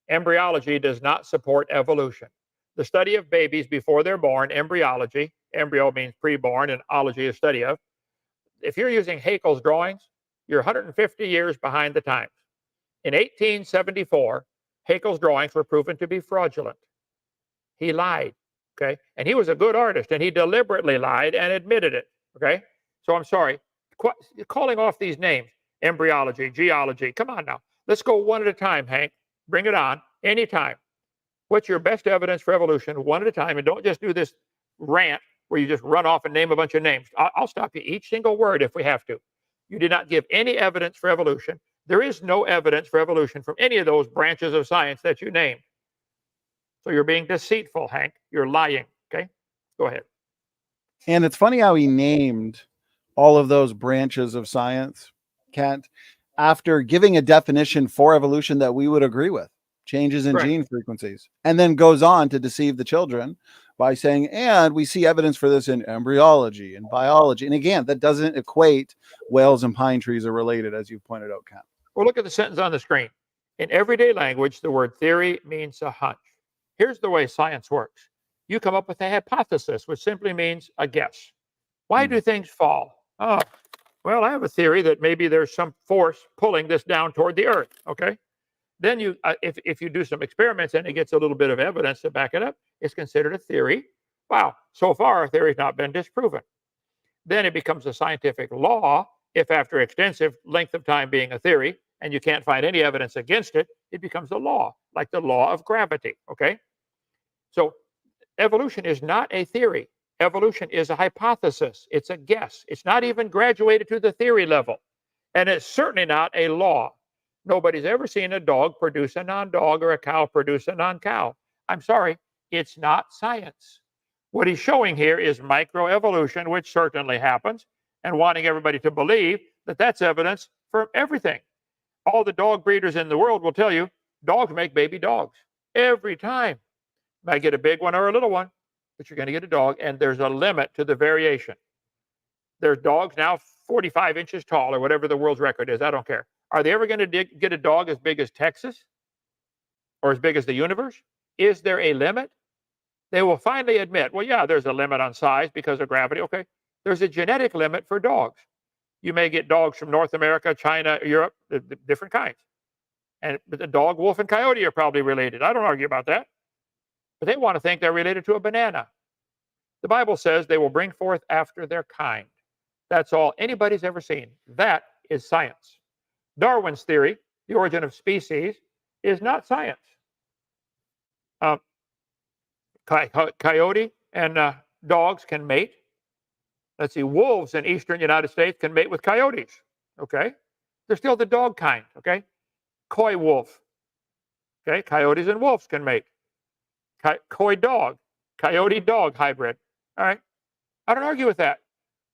Embryology does not support evolution. The study of babies before they're born, embryology, embryo means preborn, and ology is study of. If you're using Haeckel's drawings, you're 150 years behind the times. In 1874, Haeckel's drawings were proven to be fraudulent. He lied, okay? And he was a good artist, and he deliberately lied and admitted it, okay? So I'm sorry, calling off these names, embryology, geology, come on now. Let's go one at a time, Hank. Bring it on, anytime. What's your best evidence for evolution, one at a time, and don't just do this rant where you just run off and name a bunch of names. I'll stop you each single word if we have to. You did not give any evidence for evolution. There is no evidence for evolution from any of those branches of science that you named. So you're being deceitful, Hank. You're lying, okay? Go ahead. And it's funny how he named all of those branches of science, Kent, after giving a definition for evolution that we would agree with, changes in gene frequencies, and then goes on to deceive the children by saying, and we see evidence for this in embryology and biology. And again, that doesn't equate whales and pine trees are related, as you pointed out, Kent. Well, look at the sentence on the screen. In everyday language, the word theory means a hunch. Here's the way science works. You come up with a hypothesis, which simply means a guess. Why do things fall? Oh, well, I have a theory that maybe there's some force pulling this down toward the earth, okay? Then you, if you do some experiments and it gets a little bit of evidence to back it up, it's considered a theory. Wow, so far our theory's not been disproven. Then it becomes a scientific law. If after extensive length of time being a theory and you can't find any evidence against it, it becomes a law, like the law of gravity, okay? So evolution is not a theory. Evolution is a hypothesis. It's a guess. It's not even graduated to the theory level. And it's certainly not a law. Nobody's ever seen a dog produce a non-dog or a cow produce a non-cow. I'm sorry, it's not science. What he's showing here is microevolution, which certainly happens, and wanting everybody to believe that that's evidence for everything. All the dog breeders in the world will tell you dogs make baby dogs every time. You might get a big one or a little one, but you're going to get a dog, and there's a limit to the variation. There's dogs now 45 inches tall or whatever the world's record is. I don't care. Are they ever going to get a dog as big as Texas or as big as the universe? Is there a limit? They will finally admit, well, yeah, there's a limit on size because of gravity. Okay, there's a genetic limit for dogs. You may get dogs from North America, China, Europe, different kinds. And the dog, wolf, and coyote are probably related. I don't argue about that. But they want to think they're related to a banana. The Bible says they will bring forth after their kind. That's all anybody's ever seen. That is science. Darwin's theory, the origin of species, is not science. Coyote and dogs can mate. Let's see, wolves in eastern United States can mate with coyotes. Okay, they're still the dog kind. Okay, coy wolf. Okay, coyotes and wolves can mate. Coy dog, coyote dog hybrid. All right, I don't argue with that.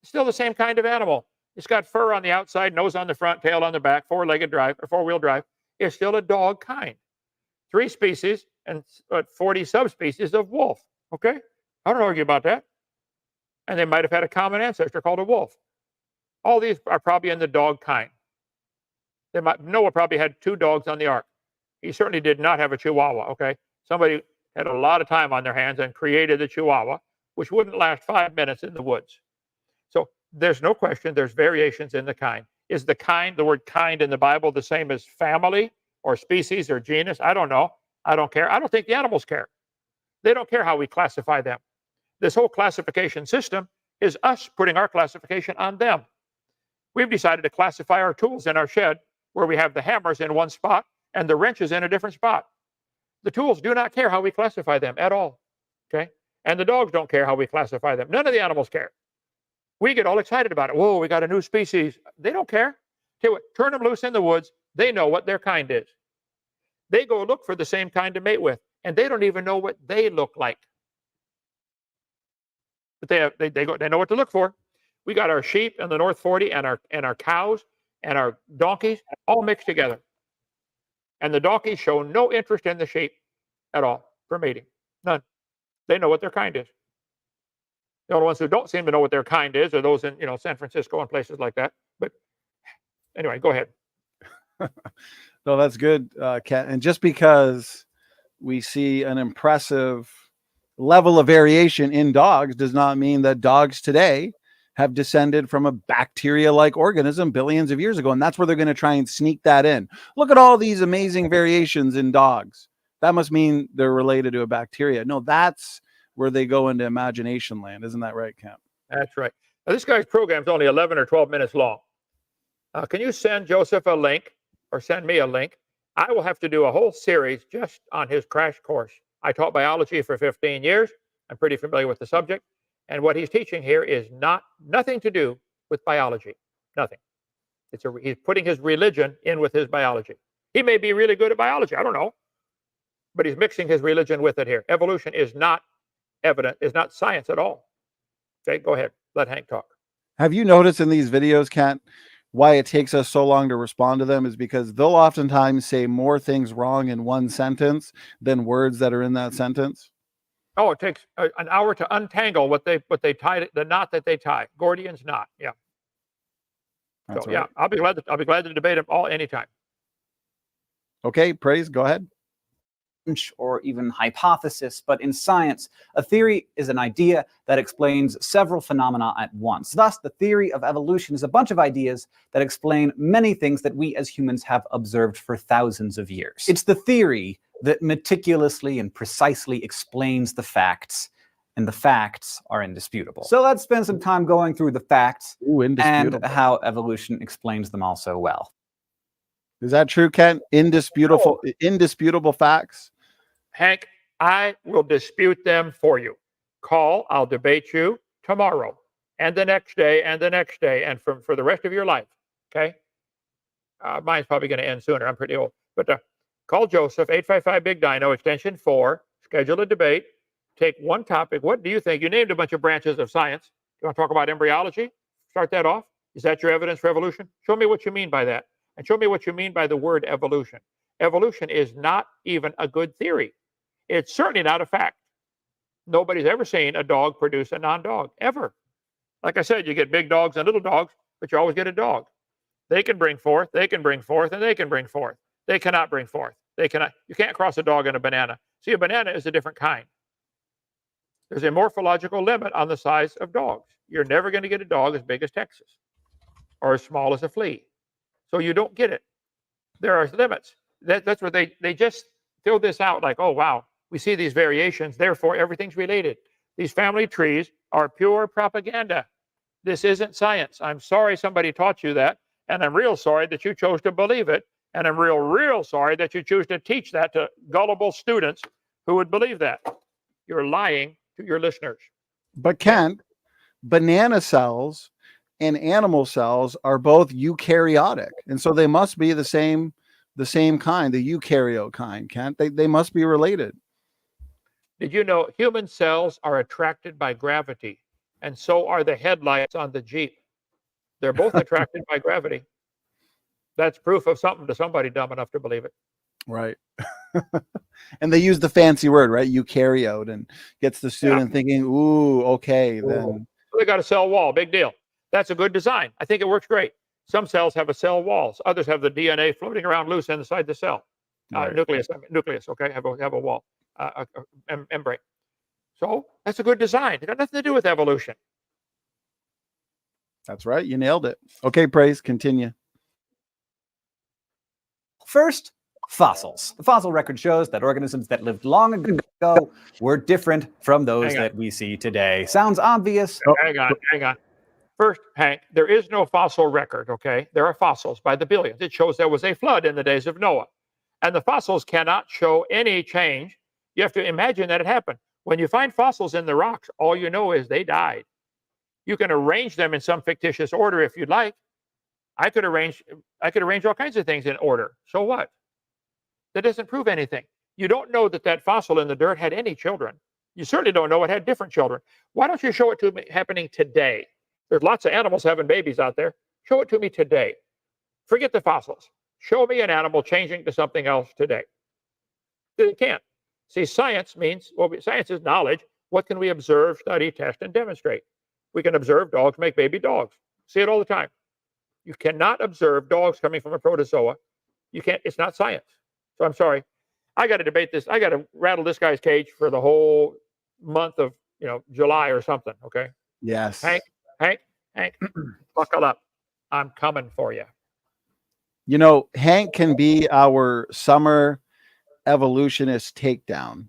It's still the same kind of animal. It's got fur on the outside, nose on the front, tail on the back, four-legged drive or four-wheel drive. It's still a dog kind. 3 species and 40 subspecies of wolf. Okay, I don't argue about that. And they might have had a common ancestor called a wolf. All these are probably in the dog kind. Noah probably had 2 dogs on the ark. He certainly did not have a Chihuahua. Okay, somebody had a lot of time on their hands and created the Chihuahua, which wouldn't last 5 minutes in the woods. So there's no question there's variations in the kind. Is the kind, the word kind in the Bible, the same as family or species or genus? I don't know. I don't care. I don't think the animals care. They don't care how we classify them. This whole classification system is us putting our classification on them. We've decided to classify our tools in our shed where we have the hammers in one spot and the wrenches in a different spot. The tools do not care how we classify them at all. Okay? And the dogs don't care how we classify them. None of the animals care. We get all excited about it. Whoa, we got a new species. They don't care. Tell you what, turn them loose in the woods. They know what their kind is. They go look for the same kind to mate with, and they don't even know what they look like. But they know what to look for. We got our sheep in the North 40 and our cows and our donkeys all mixed together. And the donkeys show no interest in the sheep at all for mating. None. They know what their kind is. The only ones who don't seem to know what their kind is are those in San Francisco and places like that. But anyway, go ahead. No, that's good, Ken. And just because we see an impressive level of variation in dogs does not mean that dogs today have descended from a bacteria-like organism billions of years ago. And that's where they're going to try and sneak that in. Look at all these amazing variations in dogs. That must mean they're related to a bacteria. No, that's where they go into imagination land. Isn't that right, Kemp? That's right. Now, this guy's program is only 11 or 12 minutes long. Can you send Joseph a link or send me a link? I will have to do a whole series just on his crash course. I taught biology for 15 years. I'm pretty familiar with the subject. And what he's teaching here is nothing to do with biology. Nothing. He's putting his religion in with his biology. He may be really good at biology. I don't know. But he's mixing his religion with it here. Evolution is not evident, is not science at all. Okay, go ahead. Let Hank talk. Have you noticed in these videos, Kent, why it takes us so long to respond to them is because they'll oftentimes say more things wrong in one sentence than words that are in that sentence? Oh, it takes an hour to untangle what they tied, the knot that they tie. Gordian's knot. Yeah. That's So right. yeah, I'll be glad to debate them all anytime. Okay, praise. Go ahead. Or even hypothesis, but in science, a theory is an idea that explains several phenomena at once. Thus, the theory of evolution is a bunch of ideas that explain many things that we as humans have observed for thousands of years. It's the theory that meticulously and precisely explains the facts, and the facts are indisputable. So let's spend some time going through the facts and how evolution explains them all so well. Is that true, Kent? Indisputable facts? Hank, I will dispute them for you. Call, I'll debate you tomorrow and the next day and the next day and for the rest of your life, okay? Mine's probably going to end sooner. I'm pretty old. But call Joseph, 855-BIG-DINO, extension 4, schedule a debate, take one topic. What do you think? You named a bunch of branches of science. You want to talk about embryology? Start that off. Is that your evidence for evolution? Show me what you mean by that. And show me what you mean by the word evolution. Evolution is not even a good theory. It's certainly not a fact. Nobody's ever seen a dog produce a non-dog, ever. Like I said, you get big dogs and little dogs, but you always get a dog. They can bring forth, and they can bring forth. They cannot bring forth. You can't cross a dog and a banana. See, a banana is a different kind. There's a morphological limit on the size of dogs. You're never going to get a dog as big as Texas or as small as a flea. So you don't get it. There are limits. That's where they just throw this out like, oh, wow, we see these variations, therefore everything's related. These family trees are pure propaganda. This isn't science. I'm sorry somebody taught you that, and I'm real sorry that you chose to believe it, and I'm real sorry that you choose to teach that to gullible students who would believe that. You're lying to your listeners. But Kent, banana cells and animal cells are both eukaryotic, and so they must be the same kind, the eukaryote kind, Kent. They must be related. Did you know human cells are attracted by gravity, and so are the headlights on the Jeep? They're both attracted by gravity. That's proof of something to somebody dumb enough to believe it. Right. And they use the fancy word, right? Eukaryote, and gets the student thinking, ooh, okay, then. They got a cell wall, big deal. That's a good design. I think it works great. Some cells have a cell wall. Others have the DNA floating around loose inside the cell. Right. Nucleus, okay, have a wall, membrane. So that's a good design. It got nothing to do with evolution. That's right. You nailed it. Okay, praise. Continue. First, fossils. The fossil record shows that organisms that lived long ago were different from those that we see today. Sounds obvious. Hang on. First, Hank, there is no fossil record, okay? There are fossils by the billions. It shows there was a flood in the days of Noah. And the fossils cannot show any change. You have to imagine that it happened. When you find fossils in the rocks, all you know is they died. You can arrange them in some fictitious order if you'd like. I could arrange all kinds of things in order. So what? That doesn't prove anything. You don't know that fossil in the dirt had any children. You certainly don't know it had different children. Why don't you show it to me happening today? There's lots of animals having babies out there. Show it to me today. Forget the fossils. Show me an animal changing to something else today. You can't. See, science means, science is knowledge. What can we observe, study, test, and demonstrate? We can observe dogs make baby dogs. See it all the time. You cannot observe dogs coming from a protozoa You can't. It's not science. So I'm sorry. I got to debate this. I got to rattle this guy's cage for the whole month of July or something. Okay. Yes. Hank, buckle up. I'm coming for you. Hank can be our summer evolutionist takedown,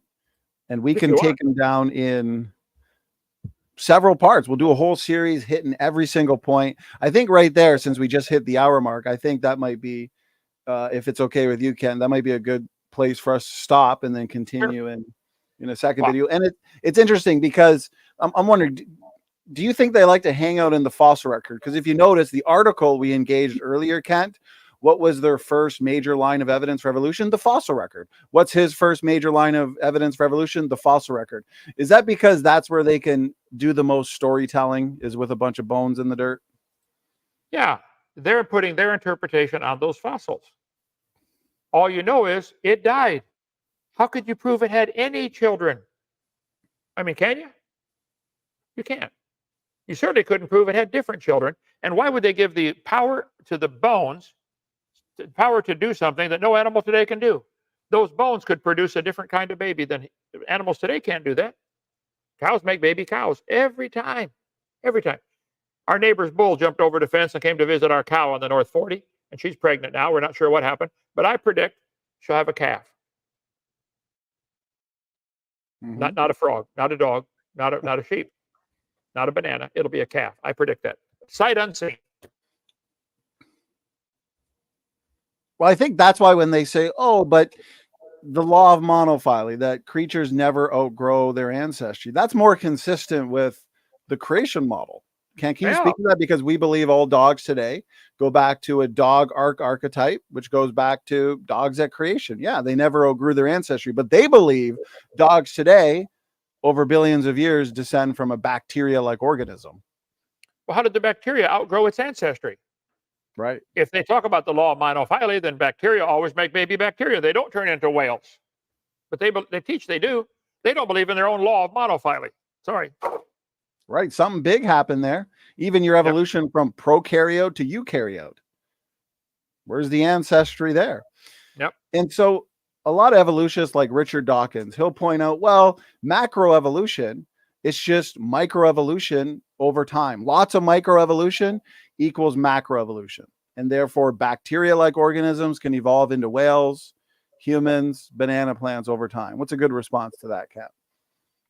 and we can take him down in several parts. We'll do a whole series hitting every single point. I think right there, since we just hit the hour mark, I think that might be, if it's okay with you, Ken, that might be a good place for us to stop and then continue in a second video. And it's interesting because I'm wondering, do you think they like to hang out in the fossil record? Because if you notice the article we engaged earlier, Kent, what was their first major line of evidence for evolution? The fossil record. What's his first major line of evidence for evolution? The fossil record. Is that because that's where they can do the most storytelling, is with a bunch of bones in the dirt? Yeah, they're putting their interpretation on those fossils. All you know is it died. How could you prove it had any children? I mean, can you? You can't. You certainly couldn't prove it had different children. And why would they give the power to the bones, the power to do something that no animal today can do? Those bones could produce a different kind of baby than animals today can't do that. Cows make baby cows every time. Every time. Our neighbor's bull jumped over the fence and came to visit our cow on the North 40, and she's pregnant now. We're not sure what happened, but I predict she'll have a calf. Mm-hmm. Not a frog, not a dog, not a sheep, not a banana. It'll be a calf. I predict that. Sight unseen. Well, I think that's why when they say, oh, but the law of monophyly, that creatures never outgrow their ancestry, that's more consistent with the creation model. Can you speak to that? Because we believe all dogs today go back to a dog archetype, which goes back to dogs at creation. Yeah, they never outgrew their ancestry, but they believe dogs today, over billions of years, descend from a bacteria-like organism. Well, how did the bacteria outgrow its ancestry? Right. If they talk about the law of monophyly, then bacteria always make baby bacteria. They don't turn into whales. But they teach they do. They don't believe in their own law of monophyly. Sorry. Right. Something big happened there. Even your evolution from prokaryote to eukaryote. Where's the ancestry there? Yep. And so a lot of evolutionists like Richard Dawkins, he'll point out, well, macroevolution, it's just microevolution over time. Lots of microevolution equals macroevolution. And therefore, bacteria-like organisms can evolve into whales, humans, banana plants over time. What's a good response to that, Cap?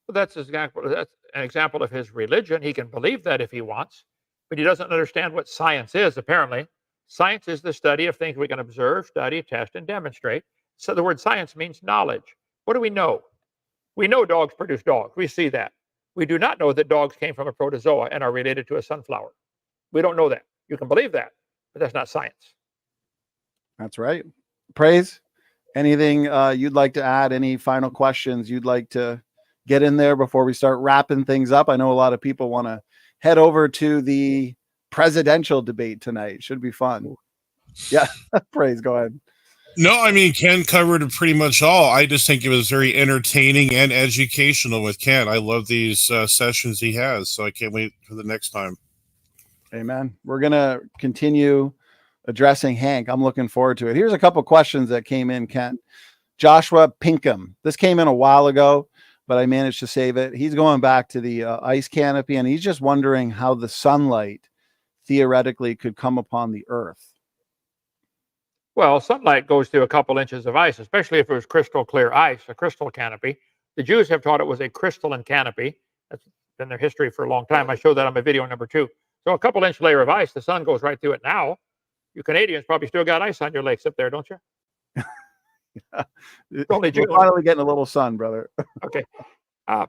Well, that's an example of his religion. He can believe that if he wants, but he doesn't understand what science is, apparently. Science is the study of things we can observe, study, test, and demonstrate. So the word science means knowledge. What do we know? We know dogs produce dogs. We see that. We do not know that dogs came from a protozoa and are related to a sunflower. We don't know that. You can believe that, but that's not science. That's right. Praise. Anything you'd like to add? Any final questions you'd like to get in there before we start wrapping things up? I know a lot of people want to head over to the presidential debate tonight. Should be fun. Yeah. Praise. Go ahead. No, I mean, Ken covered pretty much all. I just think it was very entertaining and educational with Ken. I love these sessions he has, so I can't wait for the next time. Amen. We're going to continue addressing Hank. I'm looking forward to it. Here's a couple questions that came in, Ken. Joshua Pinkham. This came in a while ago, but I managed to save it. He's going back to the ice canopy, and he's just wondering how the sunlight theoretically could come upon the earth. Well, sunlight goes through a couple inches of ice, especially if it was crystal clear ice, a crystal canopy. The Jews have taught it was a crystalline canopy. That's been their history for a long time. I showed that on my video number 2. So a couple inch layer of ice, the sun goes right through it now. You Canadians probably still got ice on your lakes up there, don't you? It's only June. We're finally getting a little sun, brother. Okay. I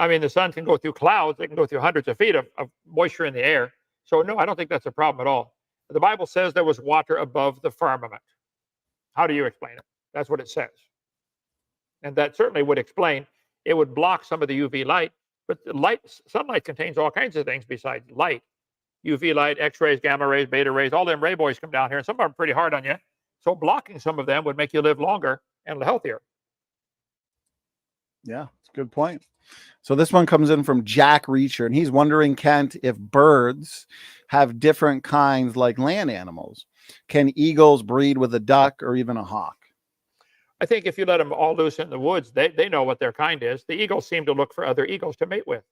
mean, the sun can go through clouds. It can go through hundreds of feet of moisture in the air. So no, I don't think that's a problem at all. The Bible says there was water above the firmament. How do you explain it? That's what it says. And that certainly would explain, it would block some of the UV light, but sunlight contains all kinds of things besides light. UV light, X-rays, gamma rays, beta rays, all them ray boys come down here, and some of them are pretty hard on you. So blocking some of them would make you live longer and healthier. Yeah, it's a good point. So this one comes in from Jack Reacher, and he's wondering, Kent, if birds have different kinds like land animals. Can eagles breed with a duck or even a hawk? I think if you let them all loose in the woods, they know what their kind is. The eagles seem to look for other eagles to mate with.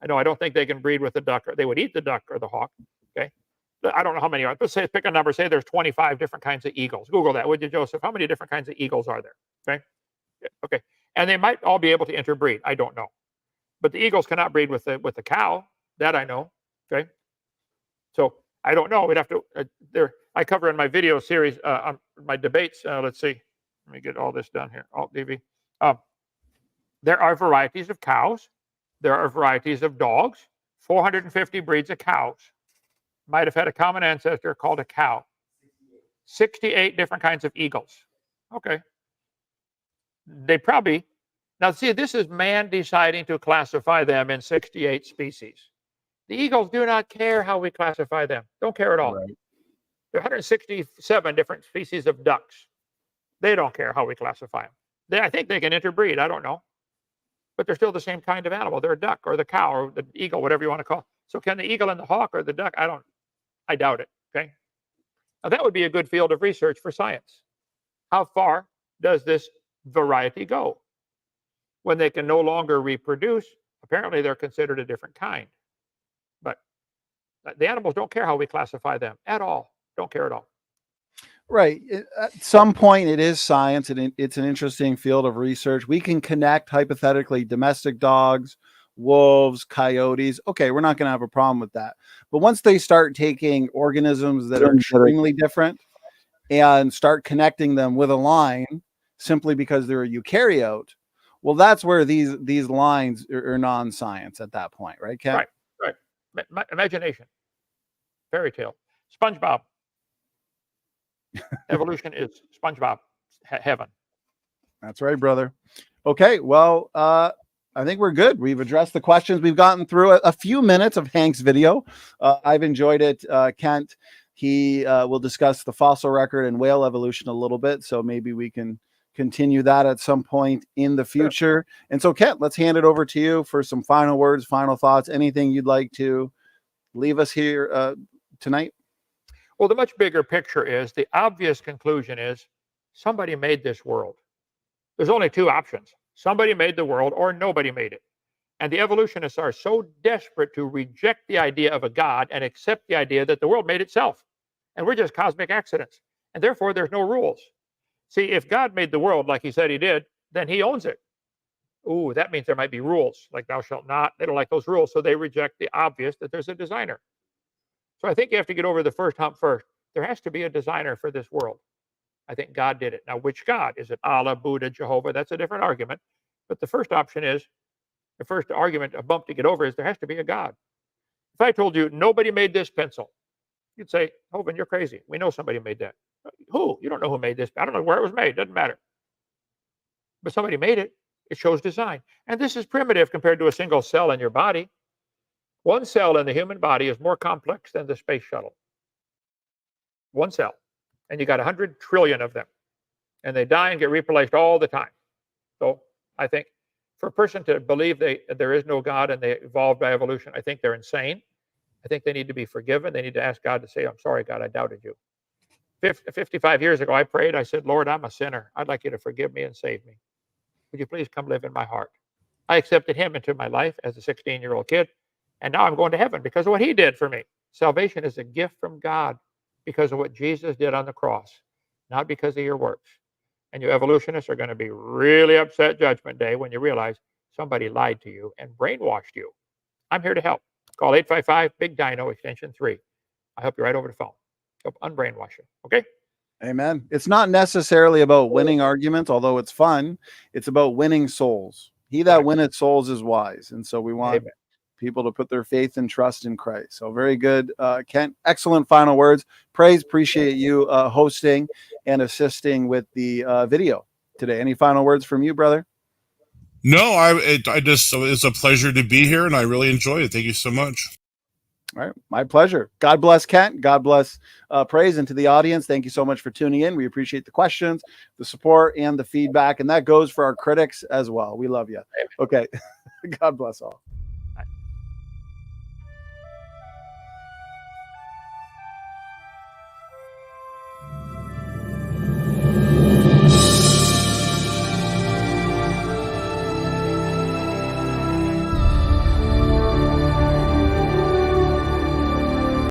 I don't think they can breed with the duck, or they would eat the duck or the hawk. Okay. I don't know how many are. Let's say, pick a number. Say there's 25 different kinds of eagles. Google that, would you, Joseph? How many different kinds of eagles are there? Okay. Okay. And they might all be able to interbreed. I don't know. But the eagles cannot breed with the cow. That I know. Okay. So I don't know. We'd have to. I cover in my video series on my debates. Let's see. Let me get all this done here. Alt DV. There are varieties of cows. There are varieties of dogs. 450 breeds of cows. Might have had a common ancestor called a cow. 68 different kinds of eagles. Okay. They probably, now see, this is man deciding to classify them in 68 species. The eagles do not care how we classify them. Don't care at all. Right. There are 167 different species of ducks. They don't care how we classify them. I think they can interbreed. I don't know. But they're still the same kind of animal. They're a duck or the cow or the eagle, whatever you want to call it. So can the eagle and the hawk or the duck? I doubt it. Okay. Now that would be a good field of research for science. How far does this variety go? When they can no longer reproduce, apparently they're considered a different kind. But the animals don't care how we classify them at all. Don't care at all. Right. At some point, it is science, and it's an interesting field of research. We can connect, hypothetically, domestic dogs, wolves, coyotes. Okay, we're not going to have a problem with that. But once they start taking organisms that are extremely different and start connecting them with a line simply because they're a eukaryote, well, that's where these lines are non-science at that point, right, Ken? Right. Imagination. Fairy tale. SpongeBob. Evolution is SpongeBob heaven. That's right, brother. Okay, well, I think we're good. We've addressed the questions. We've gotten through a few minutes of Hank's video. I've enjoyed it. Kent, he will discuss the fossil record and whale evolution a little bit, so maybe we can continue that at some point in the future. Sure. And so, Kent, let's hand it over to you for some final words, final thoughts, anything you'd like to leave us here tonight. Well, the much bigger picture is, the obvious conclusion is, somebody made this world. There's only two options. Somebody made the world or nobody made it. And the evolutionists are so desperate to reject the idea of a God and accept the idea that the world made itself. And we're just cosmic accidents. And therefore, there's no rules. See, if God made the world like he said he did, then he owns it. Ooh, that means there might be rules, like thou shalt not. They don't like those rules, so they reject the obvious that there's a designer. So I think you have to get over the first hump first. There has to be a designer for this world. I think God did it. Now, which God? Is it Allah, Buddha, Jehovah? That's a different argument. But the first option is, the first argument, a bump to get over, is there has to be a God. If I told you nobody made this pencil, you'd say, Hovind, you're crazy. We know somebody made that. Who? You don't know who made this. I don't know where it was made. Doesn't matter. But somebody made it. It shows design. And this is primitive compared to a single cell in your body. One cell in the human body is more complex than the space shuttle. One cell. And you got 100 trillion of them. And they die and get replaced all the time. So I think for a person to believe there is no God and they evolved by evolution, I think they're insane. I think they need to be forgiven. They need to ask God to say, I'm sorry, God, I doubted you. 55 years ago, I prayed. I said, Lord, I'm a sinner. I'd like you to forgive me and save me. Would you please come live in my heart? I accepted him into my life as a 16-year-old kid. And now I'm going to heaven because of what he did for me. Salvation is a gift from God because of what Jesus did on the cross, not because of your works. And you evolutionists are going to be really upset Judgment Day when you realize somebody lied to you and brainwashed you. I'm here to help. Call 855-BIG-DINO, extension 3. I help you right over the phone. Help unbrainwash you. Okay? Amen. It's not necessarily about winning arguments, although it's fun. It's about winning souls. He that winneth souls is wise. And so we want people to put their faith and trust in Christ. So very good, Kent. Excellent final words. Praise, appreciate you hosting and assisting with the video today. Any final words from you, brother? No, it's a pleasure to be here, and I really enjoy it. Thank you so much. All right, my pleasure. God bless Kent. God bless Praise, and to the audience, thank you so much for tuning in. We appreciate the questions, the support, and the feedback, and that goes for our critics as well. We love you. Okay, God bless all.